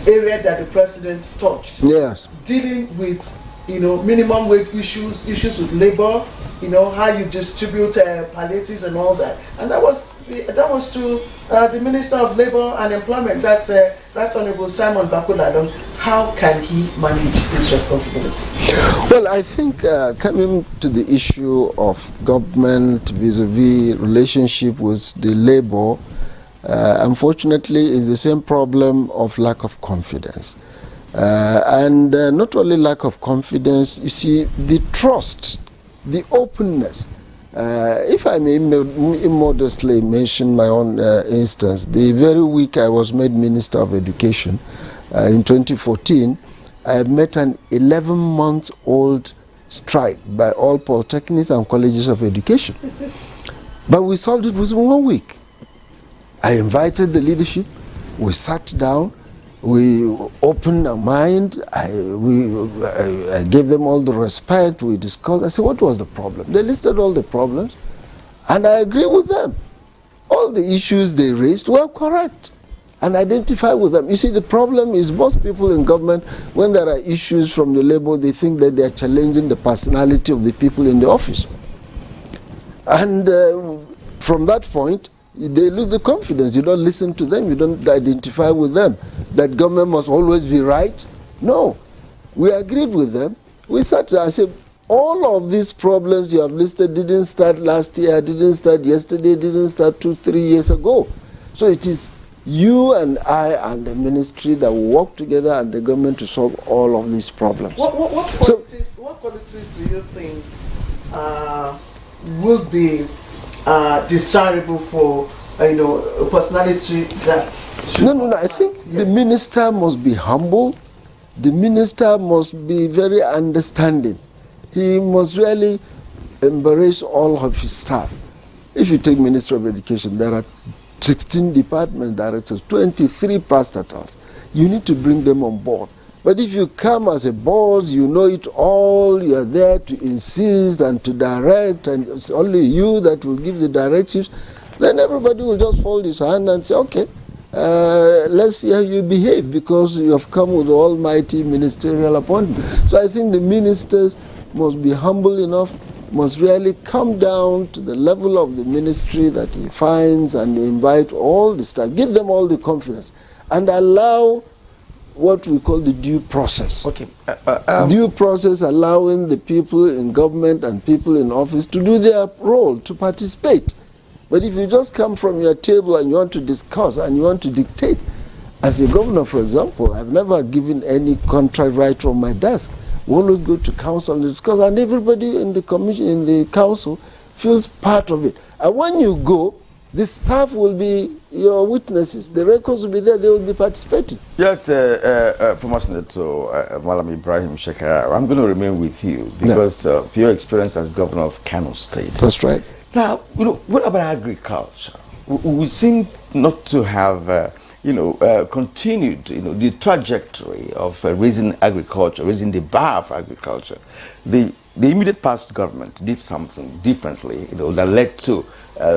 area that the president touched. Yes. Dealing with minimum wage issues with labor, how you distribute palliatives and all that. And that was to the Minister of Labor and Employment, that's Right Honorable Simon Bakuladon. How can he manage this responsibility? Well, I think coming to the issue of government vis-a-vis relationship with the labor, unfortunately is the same problem of lack of confidence. And not only lack of confidence, you see, the trust, the openness. If I may immodestly mention my own instance, the very week I was made Minister of Education, in 2014, I met an 11-month-old strike by all polytechnics and colleges of education. But we solved it within 1 week. I invited the leadership, we sat down, we opened our mind, I gave them all the respect, we discussed. I said, what was the problem? They listed all the problems, and I agree with them. All the issues they raised were correct, and identify with them. You see, the problem is most people in government, when there are issues from the labor, they think that they are challenging the personality of the people in the office. And from that point, they lose the confidence. You don't listen to them. You don't identify with them. That government must always be right. No. We agreed with them. We sat there and said, all of these problems you have listed didn't start last year, didn't start yesterday, didn't start 2-3 years ago. So it is you and I and the ministry that will work together and the government to solve all of these problems. What qualities do you think would be desirable for a personality that No, I think the minister must be humble. The minister must be very understanding. He must really embrace all of his staff. If you take Minister of Education, there are 16 department directors, 23 parastatals. You need to bring them on board. But if you come as a boss, you know it all, you are there to insist and to direct, and it's only you that will give the directives, then everybody will just fold his hand and say, okay, let's see how you behave, because you have come with almighty ministerial appointment. So I think the ministers must be humble enough, must really come down to the level of the ministry that he finds and invite all the staff, give them all the confidence, and allow what we call the due process. Okay. Due process, allowing the people in government and people in office to do their role, to participate. But if you just come from your table and you want to discuss and you want to dictate, as a governor, for example, I've never given any contract right from my desk. We always go to council and discuss, and everybody in the commission, in the council, feels part of it. And when you go, the staff will be your witnesses. The records will be there. They will be participating. Yes, former Senator Malam Ibrahim Shekara, I'm going to remain with you because of your experience as governor of Kano State. That's right. Now, what about agriculture? We seem not to have, continued, the trajectory of raising agriculture, raising the bar of agriculture. The immediate past government did something differently, that led to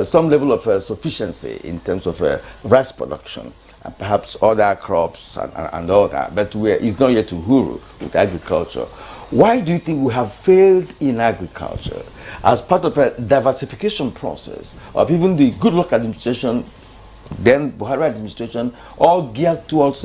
some level of sufficiency in terms of rice production, and perhaps other crops and all that. But it's not yet to huru with agriculture. Why do you think we have failed in agriculture as part of a diversification process of even the Good Luck administration, then Buhari administration, all geared towards,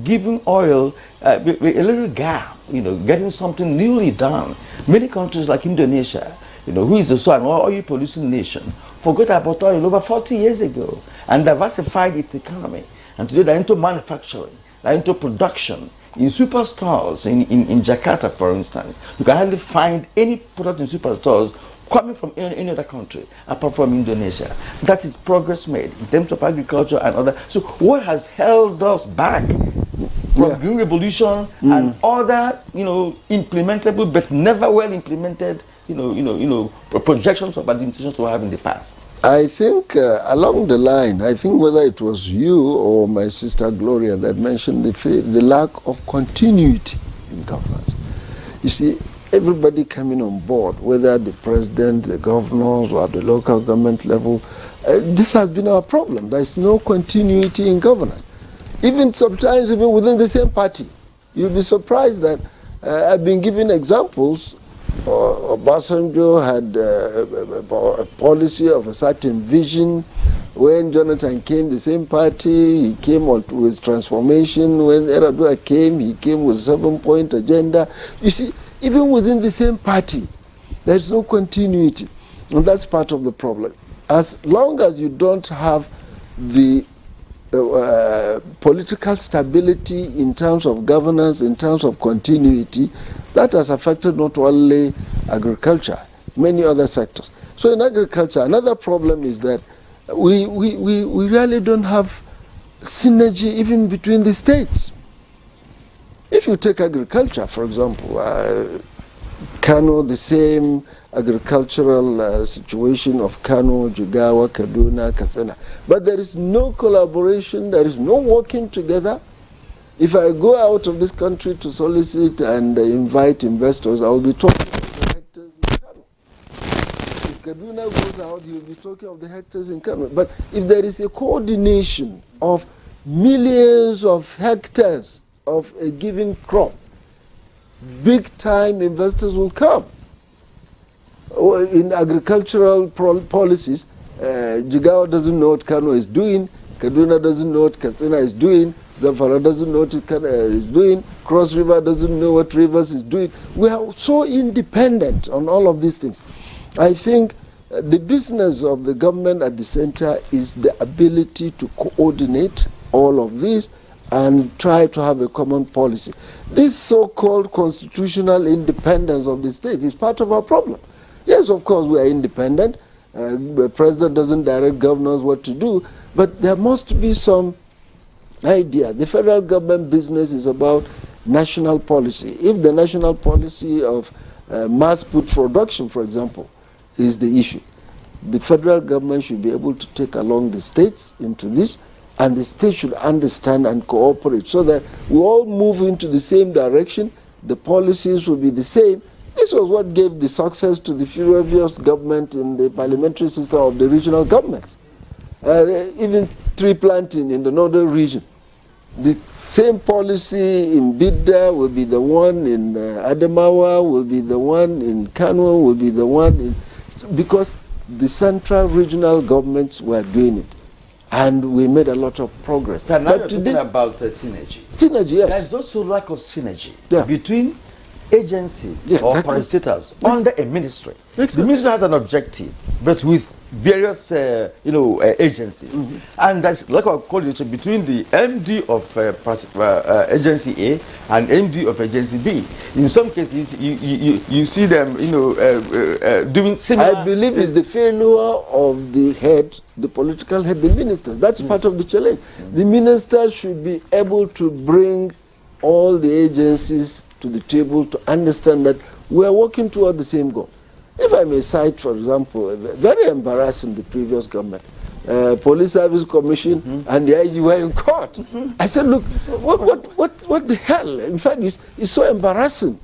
giving oil a little gap, getting something newly done. Many countries like Indonesia, who is also an oil producing nation, forgot about oil over 40 years ago and diversified its economy. And today they're into manufacturing, they're into production. In superstores, in Jakarta, for instance, you can hardly find any product in superstores coming from any other country apart from Indonesia. That is progress made in terms of agriculture and other. So what has held us back from Green Revolution and other, implementable but never well implemented, projections of administrations we have in the past? I think along the line, I think whether it was you or my sister Gloria that mentioned the lack of continuity in governance. You see, everybody coming on board, whether the president, the governors, or at the local government level, this has been our problem. There is no continuity in governance. Even sometimes, even within the same party, you'll be surprised that I've been giving examples. Obasanjo had a policy of a certain vision. When Jonathan came, the same party, he came with transformation. When Eradua came, he came with a 7-point agenda. You see, even within the same party, there's no continuity. And that's part of the problem. As long as you don't have the political stability in terms of governance, in terms of continuity, that has affected not only agriculture, many other sectors. So in agriculture, another problem is that we really don't have synergy even between the states. If you take agriculture, for example, Kano, the same agricultural situation of Kano, Jigawa, Kaduna, Katsina. But there is no collaboration, there is no working together. If I go out of this country to solicit and invite investors, I will be talking of the hectares in Kano. If Kaduna goes out, he will be talking of the hectares in Kano. But if there is a coordination of millions of hectares of a given crop, big-time investors will come. In agricultural policies, Jigawa doesn't know what Kano is doing, Kaduna doesn't know what Katsina is doing, Zamfara doesn't know what is doing, Cross River doesn't know what Rivers is doing. We are so independent on all of these things. I think the business of the government at the center is the ability to coordinate all of this and try to have a common policy. This so-called constitutional independence of the state is part of our problem. Yes, of course, we are independent. The president doesn't direct governors what to do, but there must be some idea. The federal government business is about national policy. If the national policy of mass food production, for example, is the issue, the federal government should be able to take along the states into this, and the states should understand and cooperate so that we all move into the same direction, the policies will be the same. This was what gave the success to the previous government in the parliamentary system of the regional governments. Even tree planting in the northern region. The same policy in Bidda will be the one in Adamawa, will be the one in Kano, will be the one in... Because the central regional governments were doing it. And we made a lot of progress. So now you're talking about synergy. Synergy, yes. There's also lack of synergy Yeah. between agencies or exactly. parastatals under a ministry. The ministry has an objective, but with various agencies. And that's like I call it between the MD of agency A and MD of agency B. In some cases, you see them doing similar. I believe it's the failure of the head, the political head, the ministers. That's part of the challenge. The ministers should be able to bring all the agencies to the table to understand that we are working toward the same goal. If I may cite, for example, very embarrassing, the previous government, Police Service Commission and the IG were in court. I said, look, what the hell? In fact, it's so embarrassing.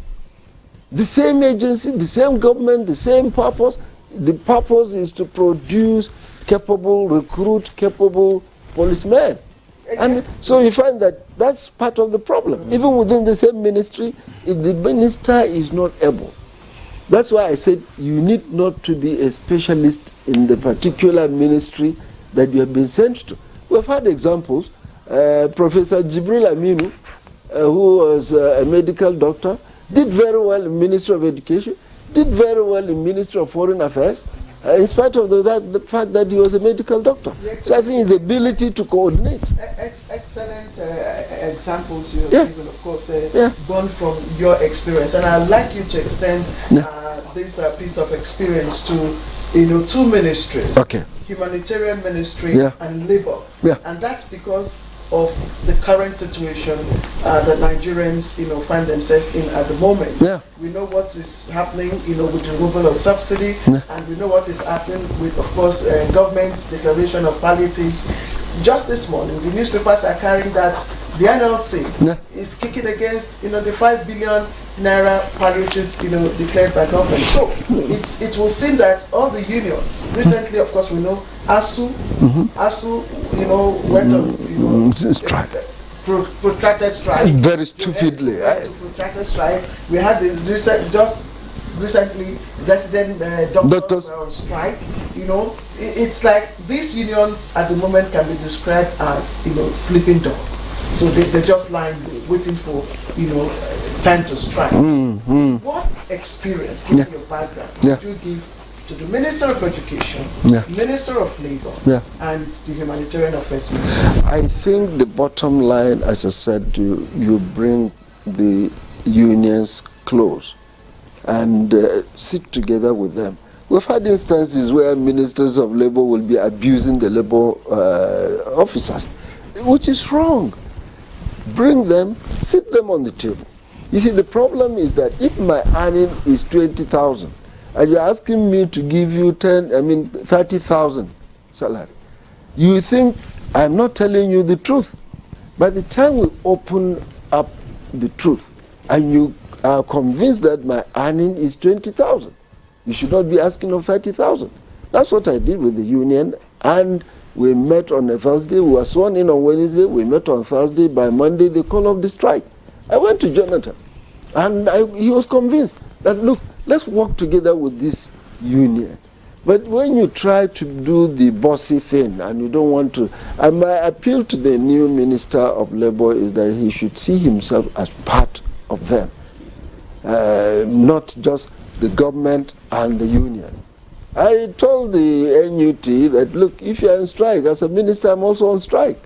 The same agency, the same government, the same purpose. The purpose is to produce capable, recruit capable policemen. And so you find that that's part of the problem. Even within the same ministry, if the minister is not able, that's why I said you need not to be a specialist in the particular ministry that you have been sent to. We've had examples. Professor Jibril Aminu, who was a medical doctor, did very well in Ministry of Education, did very well in Ministry of Foreign Affairs, in spite of the fact that he was a medical doctor. So I think his ability to coordinate. Excellent examples you have given, of course, born from your experience. And I'd like you to extend this piece of experience to, two ministries. Okay. Humanitarian Ministry and Labor. And that's because of the current situation that Nigerians, find themselves in at the moment. We know what is happening, with the removal of subsidy, and we know what is happening with, of course, government's declaration of palliatives. Just this morning, the newspapers are carrying that the NLC is kicking against, the 5 billion naira palliatives, declared by government. So it will seem that all the unions, recently, of course, we know ASU, went on, strike. Protracted strike. Very stupidly. Protracted strike. We had the recently resident doctors were on strike. It's like these unions at the moment can be described as sleeping dog. So they're just lying waiting for time to strike. What experience, given your background, could you give to the Minister of Education, Minister of Labor, and the Humanitarian Affairs Minister? I think the bottom line, as I said, you bring the unions close and sit together with them. We've had instances where ministers of labor will be abusing the labor officers, which is wrong. Bring them, sit them on the table. You see, the problem is that if my earning is 20,000 and you're asking me to give you 30,000 salary, you think I'm not telling you the truth. By the time we open up the truth and you are convinced that my earning is 20,000, you should not be asking of 30,000. That's what I did with the union, and we met on a Thursday. We were sworn in on Wednesday. We met on Thursday. By Monday, they called off the strike. I went to Jonathan, and he was convinced that, look, let's work together with this union. But when you try to do the bossy thing and you don't want to, and my appeal to the new Minister of Labor is that he should see himself as part of them, not just the government and the union. I told the NUT that, look, if you're on strike, as a minister, I'm also on strike.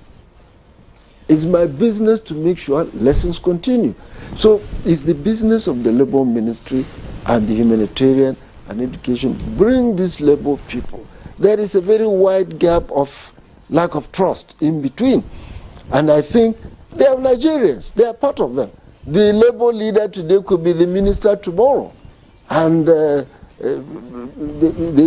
It's my business to make sure lessons continue. So it's the business of the Labor Ministry and the Humanitarian and education, bring these labor people. There is a very wide gap of lack of trust in between. And I think they are Nigerians. They are part of them. The labor leader today could be the minister tomorrow. And they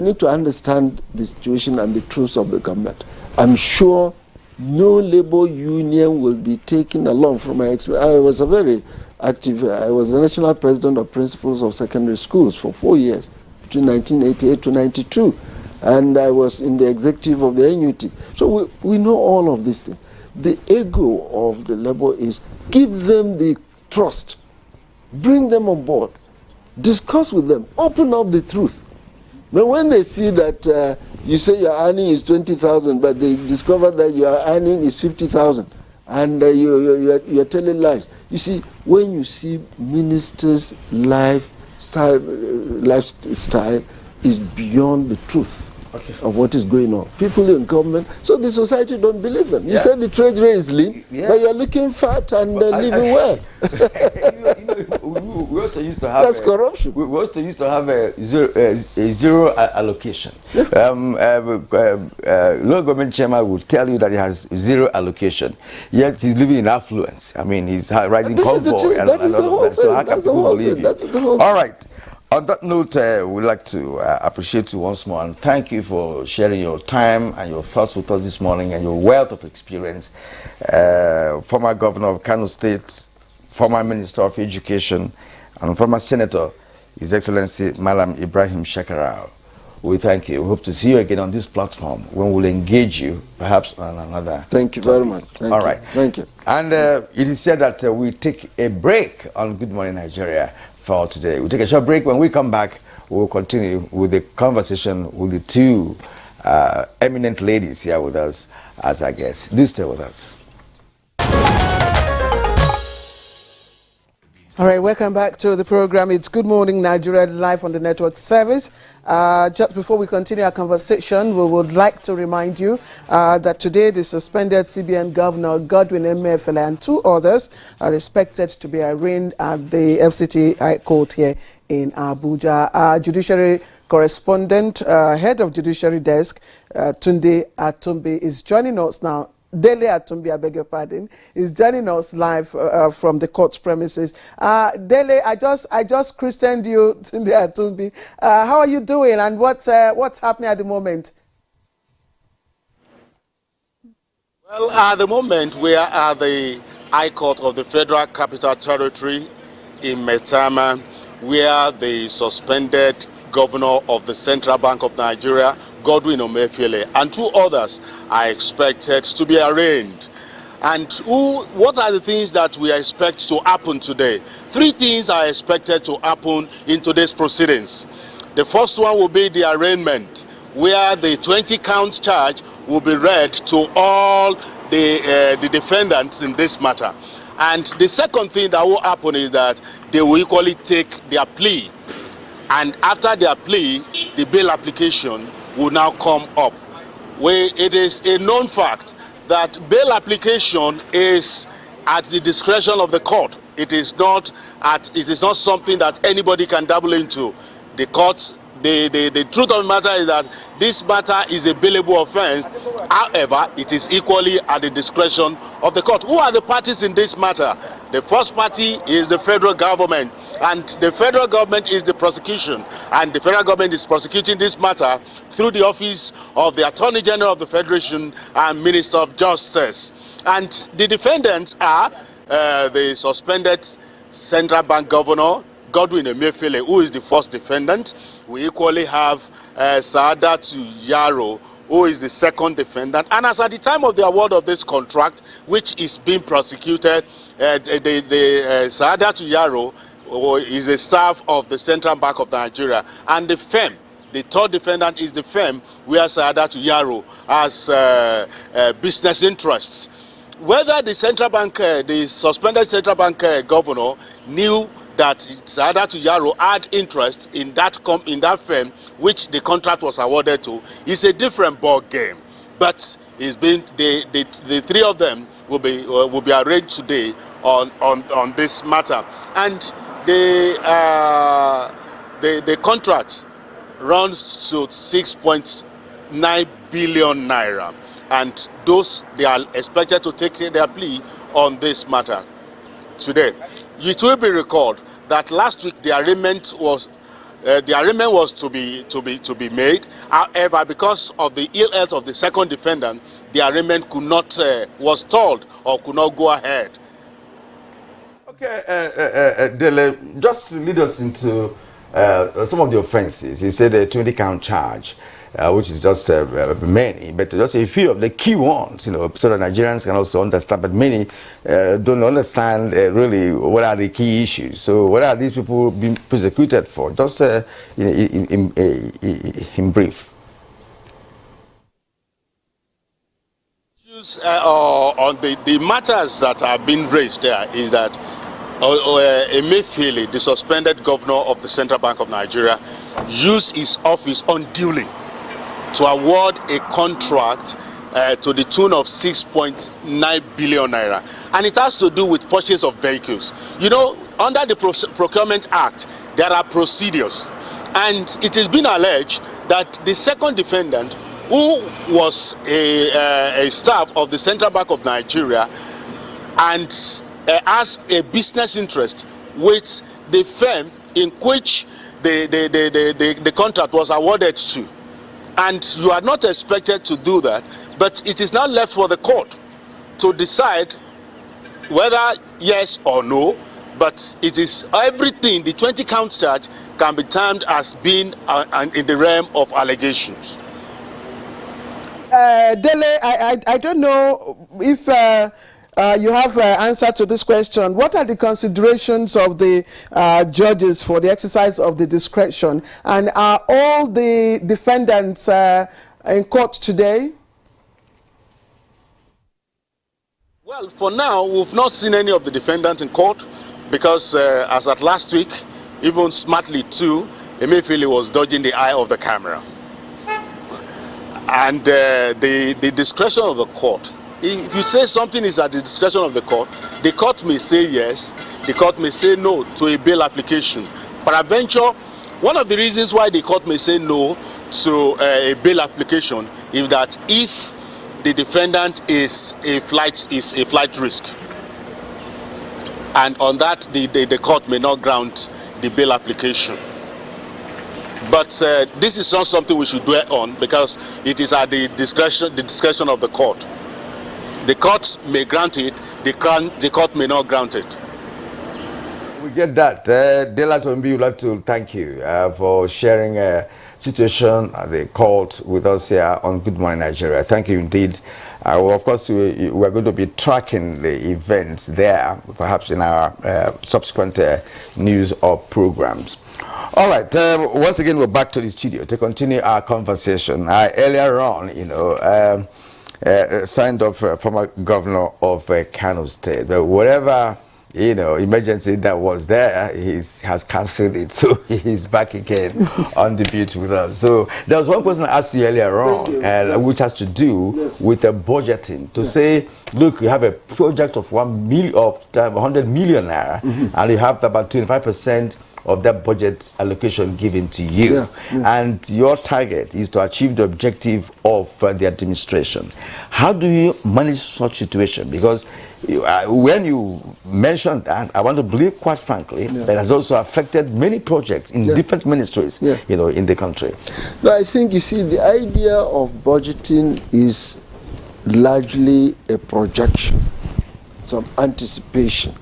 need to understand the situation and the truth of the government. I'm sure no labor union will be taken along from my experience. I was a very active, I was the national president of principals of secondary schools for 4 years, between 1988 to 92. And I was in the executive of the NUT. So we know all of these things. The ego of the labor is give them the trust, bring them on board, discuss with them, open up the truth. But when they see that you say your earning is 20,000, but they discover that your earning is 50,000, and you're telling lies. You see, when you see ministers' lifestyle is beyond the truth of what is going on. People in government, so the society don't believe them. You say the treasury is lean, but you're looking fat and living well. We also used to have that's corruption. We also used to have a zero allocation. Local government chairman will tell you that he has zero allocation, yet he's living in affluence. I mean, he's riding convoy and all of that. So how can people believe you? All right. On that note, we'd like to appreciate you once more and thank you for sharing your time and your thoughts with us this morning and your wealth of experience. Former Governor of Kano State, former Minister of Education, and former Senator, His Excellency Malam Ibrahim Shekarau. We thank you. We hope to see you again on this platform when we'll engage you, perhaps on another. Thank you very much. All right. Thank you. And it is said that we take a break on Good Morning Nigeria for today. We'll take a short break. When we come back, we'll continue with the conversation with the two eminent ladies here with us as our guests. Do stay with us. All right, welcome back to the program. It's Good Morning Nigeria live on the network service. Just before we continue our conversation, we would like to remind you that today the suspended CBN Governor Godwin Emefiele and two others are expected to be arraigned at the FCT High Court here in Abuja. Our judiciary correspondent, head of judiciary desk, Tunde Atumbi, is joining us now. Dele Atumbi, I beg your pardon, is joining us live from the court premises. Dele, I just christened you, Tunde Atumbi. How are you doing, and what's happening at the moment? Well, at the moment we are at the High Court of the Federal Capital Territory in Maitama, where the suspended Governor of the Central Bank of Nigeria, Godwin Emefiele, and two others are expected to be arraigned. And what are the things that we expect to happen today? Three things are expected to happen in today's proceedings. The first one will be the arraignment, where the 20-count charge will be read to all the defendants in this matter. And the second thing that will happen is that they will equally take their plea. And after their plea, the bail application will now come up. It is a known fact that bail application is at the discretion of the court. It is not something that anybody can dabble into. The court, the truth of the matter is that this matter is a bailable offense. However, it is equally at the discretion of the court. Who are the parties in this matter? The first party is the federal government, and the federal government is the prosecution, and the federal government is prosecuting this matter through the office of the Attorney General of the Federation and Minister of Justice. And the defendants are the suspended Central Bank Governor Godwin Emefiele, who is the first defendant. We equally have Saadatu Yaro, who is the second defendant. And as at the time of the award of this contract, which is being prosecuted, Saadatu Yaro is a staff of the Central Bank of Nigeria. And the firm, the third defendant, is the firm where Saadatu Yaro has business interests. Whether the central bank, the suspended Central Bank governor knew that Saadatu Yaro had interest in that firm which the contract was awarded to, is a different ball game. But it's been the three of them will be arraigned today on this matter. And the contract runs to 6.9 billion naira, and those they are expected to take their plea on this matter today. It will be recalled that last week the arraignment was to be made. However, because of the ill health of the second defendant, the arraignment could not was stalled or could not go ahead. Okay, Dele, just lead us into some of the offenses. You said a 20-count charge, which is just many, but just a few of the key ones, you know, so that Nigerians can also understand, but many don't understand really what are the key issues. So what are these people being prosecuted for? Just in brief. On the matters that are being raised there is that Emefiele, the suspended governor of the Central Bank of Nigeria, used his office unduly to award a contract to the tune of 6.9 billion naira. And it has to do with purchase of vehicles. You know, under the Procurement Act, there are procedures. And it has been alleged that the second defendant, who was a staff of the Central Bank of Nigeria and has a business interest with the firm in which the contract was awarded to. And you are not expected to do that, but it is now left for the court to decide whether yes or no. But it is everything, the 20-count charge can be termed as being in the realm of allegations. Dele, I don't know if you have answer to this question. What are the considerations of the judges for the exercise of the discretion? And are all the defendants in court today? Well, for now, we've not seen any of the defendants in court because as at last week, even smartly too, Emefiele was dodging the eye of the camera. And the discretion of the court, if you say something is at the discretion of the court may say yes, the court may say no to a bail application. Peradventure, one of the reasons why the court may say no to a bail application is that if the defendant is a flight risk, and on that the court may not grant the bail application. But this is not something we should dwell on because it is at the discretion of the court. The court may grant it, the court may not grant it. We get that. Dela Tombi, we'd like to thank you for sharing a situation at the court with us here on Good Morning Nigeria. Thank you indeed. Well, of course, we're going to be tracking the events there, perhaps in our subsequent news or programs. All right, once again, we're back to the studio to continue our conversation. Earlier on, you know, signed off former governor of Kano State, but whatever, you know, emergency that was there, he has cancelled it, so he's back again on the beat with us. So there was one question I asked you earlier on, which has to do with the budgeting, to say, look, you have a project of 100 million naira, and you have about 25% of that budget allocation given to you, and your target is to achieve the objective of the administration. How do you manage such situation? Because when you mentioned that, I want to believe, quite frankly, that has also affected many projects in different ministries, you know, in the country. No, I think, you see, the idea of budgeting is largely a projection, some anticipation.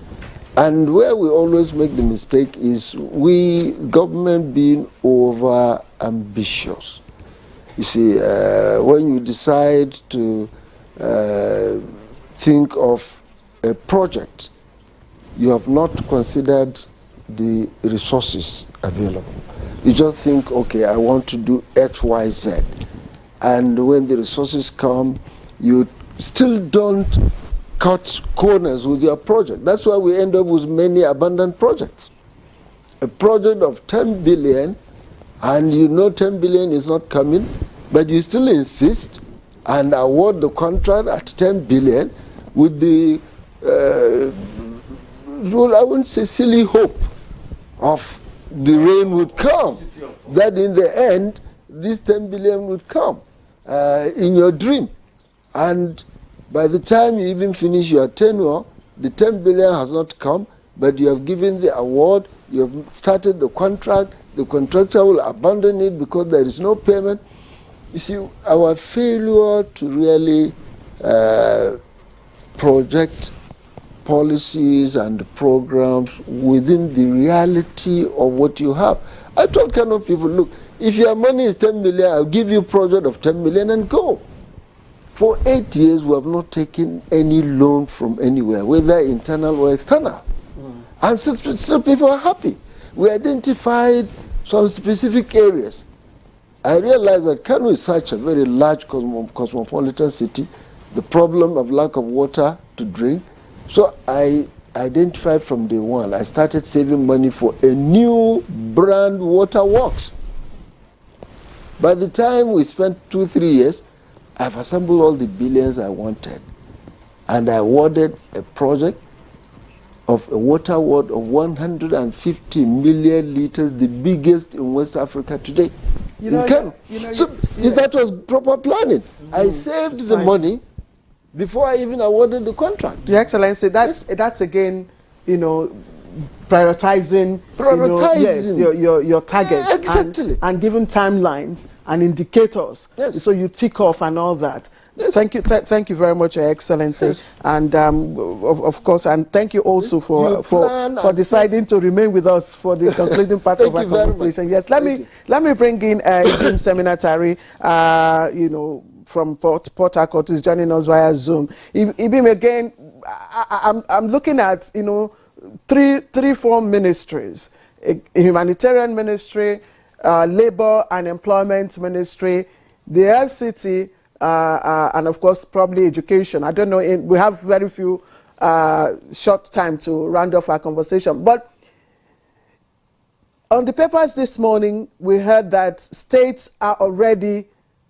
And where we always make the mistake is government being over ambitious. You see, when you decide to think of a project, you have not considered the resources available. You just think, okay, I want to do X, Y, Z. And when the resources come, you still don't cut corners with your project. That's why we end up with many abandoned projects. A project of 10 billion, and you know 10 billion is not coming, but you still insist and award the contract at 10 billion with the, well, I wouldn't say silly hope of the rain would come, that in the end, this 10 billion would come in your dream. And by the time you even finish your tenure, the 10 billion has not come, but you have given the award, you have started the contract, the contractor will abandon it because there is no payment. You see, our failure to really project policies and programs within the reality of what you have. I told Kano people, look, if your money is 10 million, I'll give you a project of 10 million and go. For 8 years, we have not taken any loan from anywhere, whether internal or external. And still people are happy. We identified some specific areas. I realized that Kano is such a very large cosmopolitan city, the problem of lack of water to drink. So I identified from day one, I started saving money for a new brand water works. By the time we spent 2-3 years, I've assembled all the billions I wanted. And I awarded a project of a water worth of 150 million liters, the biggest in West Africa today. That was proper planning. I saved the money before I even awarded the contract. Your Excellency, that's again, prioritizing your targets, exactly, and giving timelines and indicators, so you tick off and all that. Thank you very much, Your Excellency, and of course, and thank you also for deciding to remain with us for the concluding part of our conversation. Yes, let me bring in Ibim Seminatari, from Port Harcourt, is joining us via Zoom. Ibim, again, I'm looking at three, 4 ministries: a humanitarian ministry, labor and employment ministry, the FCT, and of course probably education. I don't know, we have very few short time to round off our conversation, but on the papers this morning we heard that states are already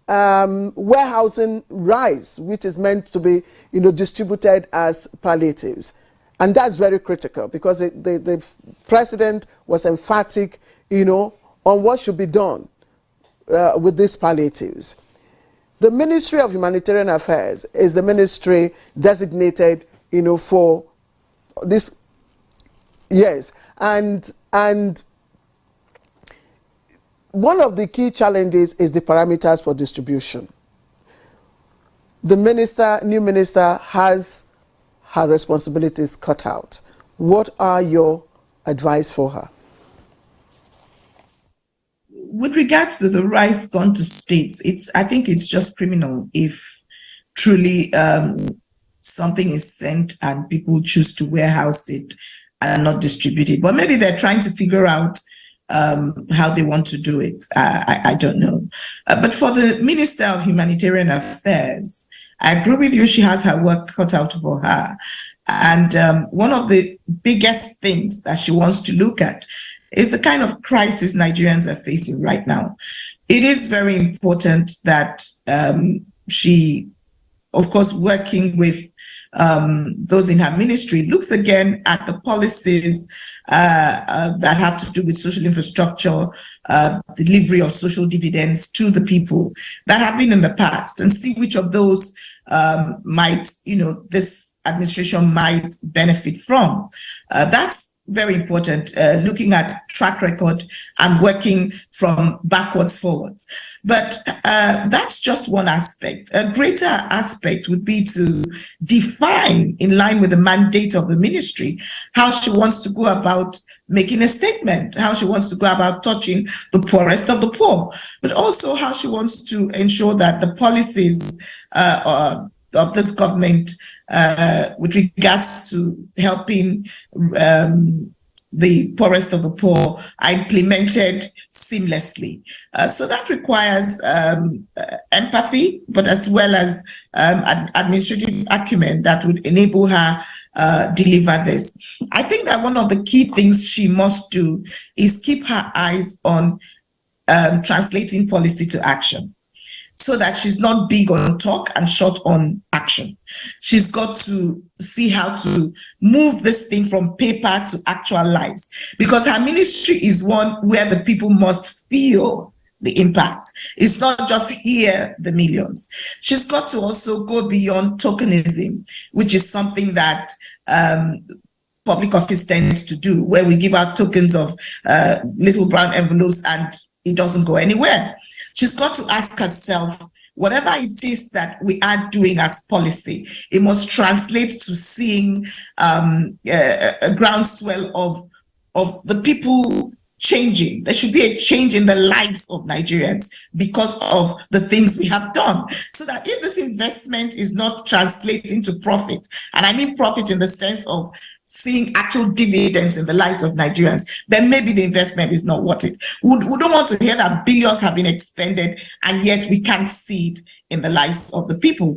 warehousing rice, which is meant to be distributed as palliatives. And that's very critical, because the president was emphatic, on what should be done with these palliatives. The Ministry of Humanitarian Affairs is the ministry designated, for this. Yes, and one of the key challenges is the parameters for distribution. The new minister has her responsibilities cut out. What are your advice for her? With regards to the rice gone to states, I think it's just criminal if truly something is sent and people choose to warehouse it and not distribute it. But maybe they're trying to figure out how they want to do it. I don't know. But for the Minister of Humanitarian Affairs, I agree with you, she has her work cut out for her. And one of the biggest things that she wants to look at is the kind of crisis Nigerians are facing right now. It is very important that she, of course, working with those in her ministry, looks again at the policies that have to do with social infrastructure, delivery of social dividends to the people that have been in the past, and see which of those this administration might benefit from. That's very important, looking at track record and working from backwards forwards. But that's just one aspect. A greater aspect would be to define, in line with the mandate of the ministry, how she wants to go about making a statement, how she wants to go about touching the poorest of the poor, but also how she wants to ensure that the policies of this government with regards to helping the poorest of the poor are implemented seamlessly. So that requires empathy, but as well as administrative acumen that would enable her deliver this. I think that one of the key things she must do is keep her eyes on translating policy to action. so that she's not big on talk and short on action. She's got to see how to move this thing from paper to actual lives, because her ministry is one where the people must feel the impact. It's not just hear the millions. She's got to also go beyond tokenism, which is something that public office tends to do, where we give out tokens of little brown envelopes and it doesn't go anywhere. She's got to ask herself, whatever it is that we are doing as policy, it must translate to seeing a groundswell of the people changing. There should be a change in the lives of Nigerians because of the things we have done. So that if this investment is not translating to profit, and I mean profit in the sense of seeing actual dividends in the lives of Nigerians, then maybe the investment is not worth it. We don't want to hear that billions have been expended and yet we can't see it in the lives of the people.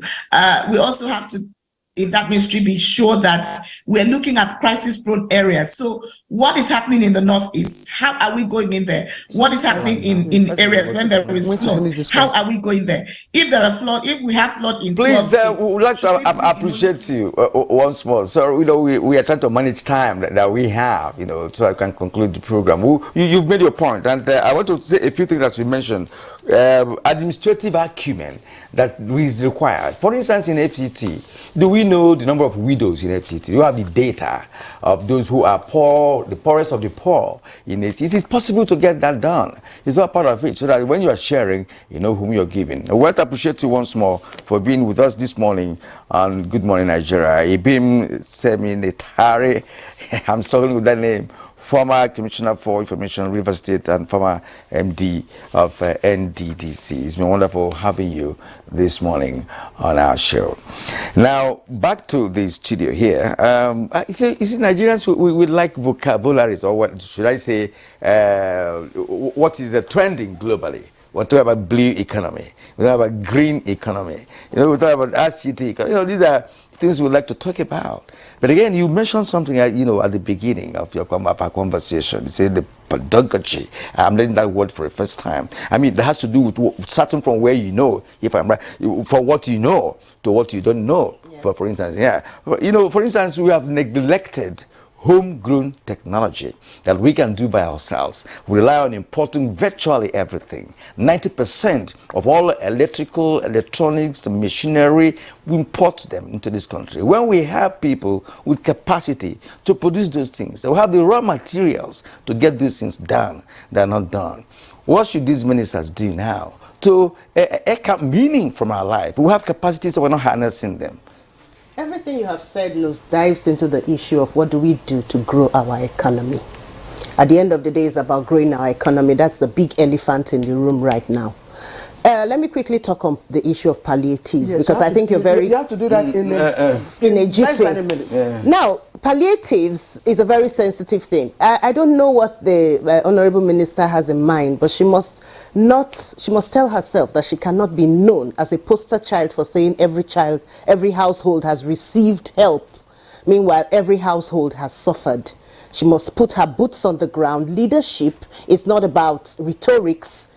We also have to, in that ministry, be sure that we're looking at crisis-prone areas. So what is happening in the Northeast? How are we going in there? What is happening in areas when there is flood? How are we going there? If there are flood, if we have flood in please, we would like to appreciate you once more. So, we are trying to manage time that we have, so I can conclude the program. You've made your point, and I want to say a few things that you mentioned. Administrative acumen that is required. For instance, in FCT, do we know the number of widows in FCT? Do you have the data of those who are poor, the poorest of the poor in FCT? Is it possible to get that done? It's not part of it, so that when you are sharing, you know whom you're giving. I want to appreciate you once more for being with us this morning on Good Morning Nigeria. Ibim Seminetari, I'm struggling with that name. Former Commissioner for Information, River State, and former MD of NDDC. It's been wonderful having you this morning on our show. Now, back to the studio here. You see, Nigerians, we like vocabularies, or what should I say, what is trending globally. We talk about blue economy. We talk about green economy. We talk about RCT economy. These are things we'd like to talk about. But again, you mentioned something, at the beginning of our conversation. You said the pedagogy. I'm learning that word for the first time. I mean, that has to do with starting from where you know, if I'm right, from what you know to what you don't know. Yeah. For instance, for instance, we have neglected homegrown technology that we can do by ourselves. We rely on importing virtually everything. 90% of all electrical, electronics, the machinery, we import them into this country. When we have people with capacity to produce those things, they will have the raw materials to get these things done. They're not done. What should these ministers do now to echo meaning from our life? We have capacities, so we're not harnessing them. Everything you have said dives into the issue of what do we do to grow our economy. At the end of the day, it's about growing our economy. That's the big elephant in the room right now. Let me quickly talk on the issue of palliative, because I think you're very... You have to do that in a jiffy. Now, palliatives is a very sensitive thing. I don't know what the Honorable Minister has in mind, but she must tell herself that she cannot be known as a poster child for saying every household has received help. Meanwhile, every household has suffered. She must put her boots on the ground. Leadership is not about rhetorics.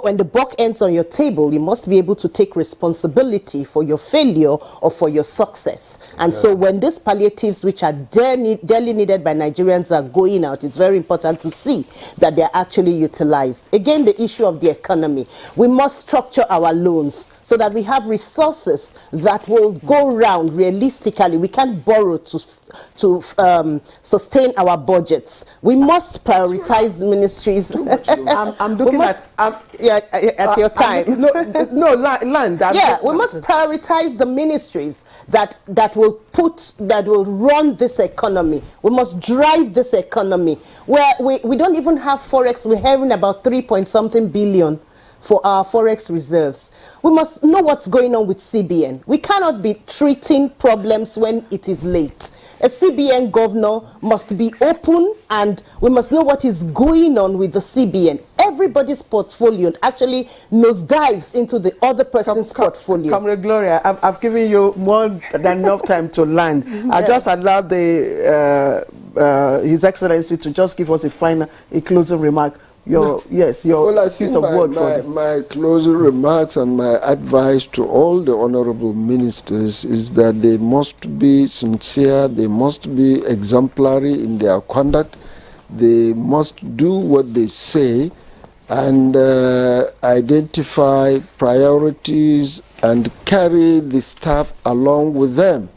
When the buck ends on your table, you must be able to take responsibility for your failure or for your success. And so when these palliatives, which are dearly needed by Nigerians, are going out, it's very important to see that they're actually utilized. Again, the issue of the economy. We must structure our loans so that we have resources that will go round realistically. We can't borrow to sustain our budgets. We must prioritize ministries. I'm looking at your time. Land. We must prioritize the ministries that will run this economy. We must drive this economy. Where we don't even have forex. We're hearing about 3-point-something billion for our forex reserves. We must know what's going on with CBN. We cannot be treating problems when it is late. A CBN governor must be open, and we must know what is going on with the CBN. Everybody's portfolio actually nosedives into the other person's portfolio. Comrade Gloria, I've given you more than enough time to land. I just allowed His Excellency to just give us a closing remark your piece of word for them. My closing remarks and my advice to all the honorable ministers is that they must be sincere, they must be exemplary in their conduct, they must do what they say, and identify priorities and carry the staff along with them,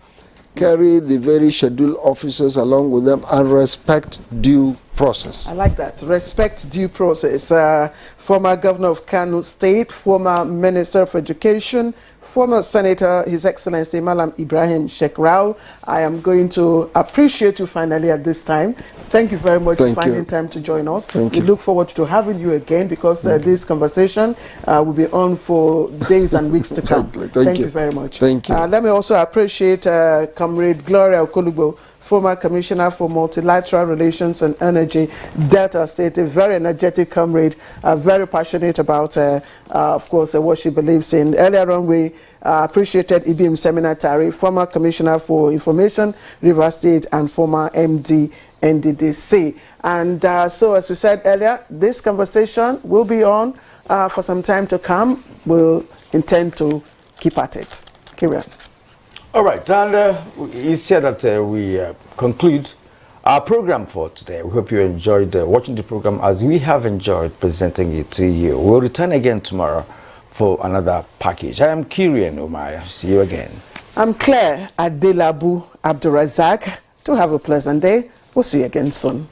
carry the very scheduled officers along with them, and respect due process. I like that. Respect due process. Former Governor of Kano State, former Minister of Education, former Senator, His Excellency Malam Ibrahim Shekrau. I am going to appreciate you finally at this time. Thank you very much for finding time to join us. We look forward to having you again, because this conversation will be on for days and weeks to come. Thank you very much. Thank you. Let me also appreciate Comrade Gloria Okolubo, former Commissioner for Multilateral Relations and Energy, Delta State, a very energetic comrade, very passionate about, of course, what she believes in. Earlier on, we appreciated Ibim Seminatari, former Commissioner for Information, River State, and former MD, NDDC. And so, as we said earlier, this conversation will be on for some time to come. We'll intend to keep at it. Carry on. All right, and it's here that we conclude our program for today. We hope you enjoyed watching the program as we have enjoyed presenting it to you. We'll return again tomorrow for another package. I am Kirian Umaya. See you again. I'm Claire Adelabu Abdurazak. Do have a pleasant day. We'll see you again soon.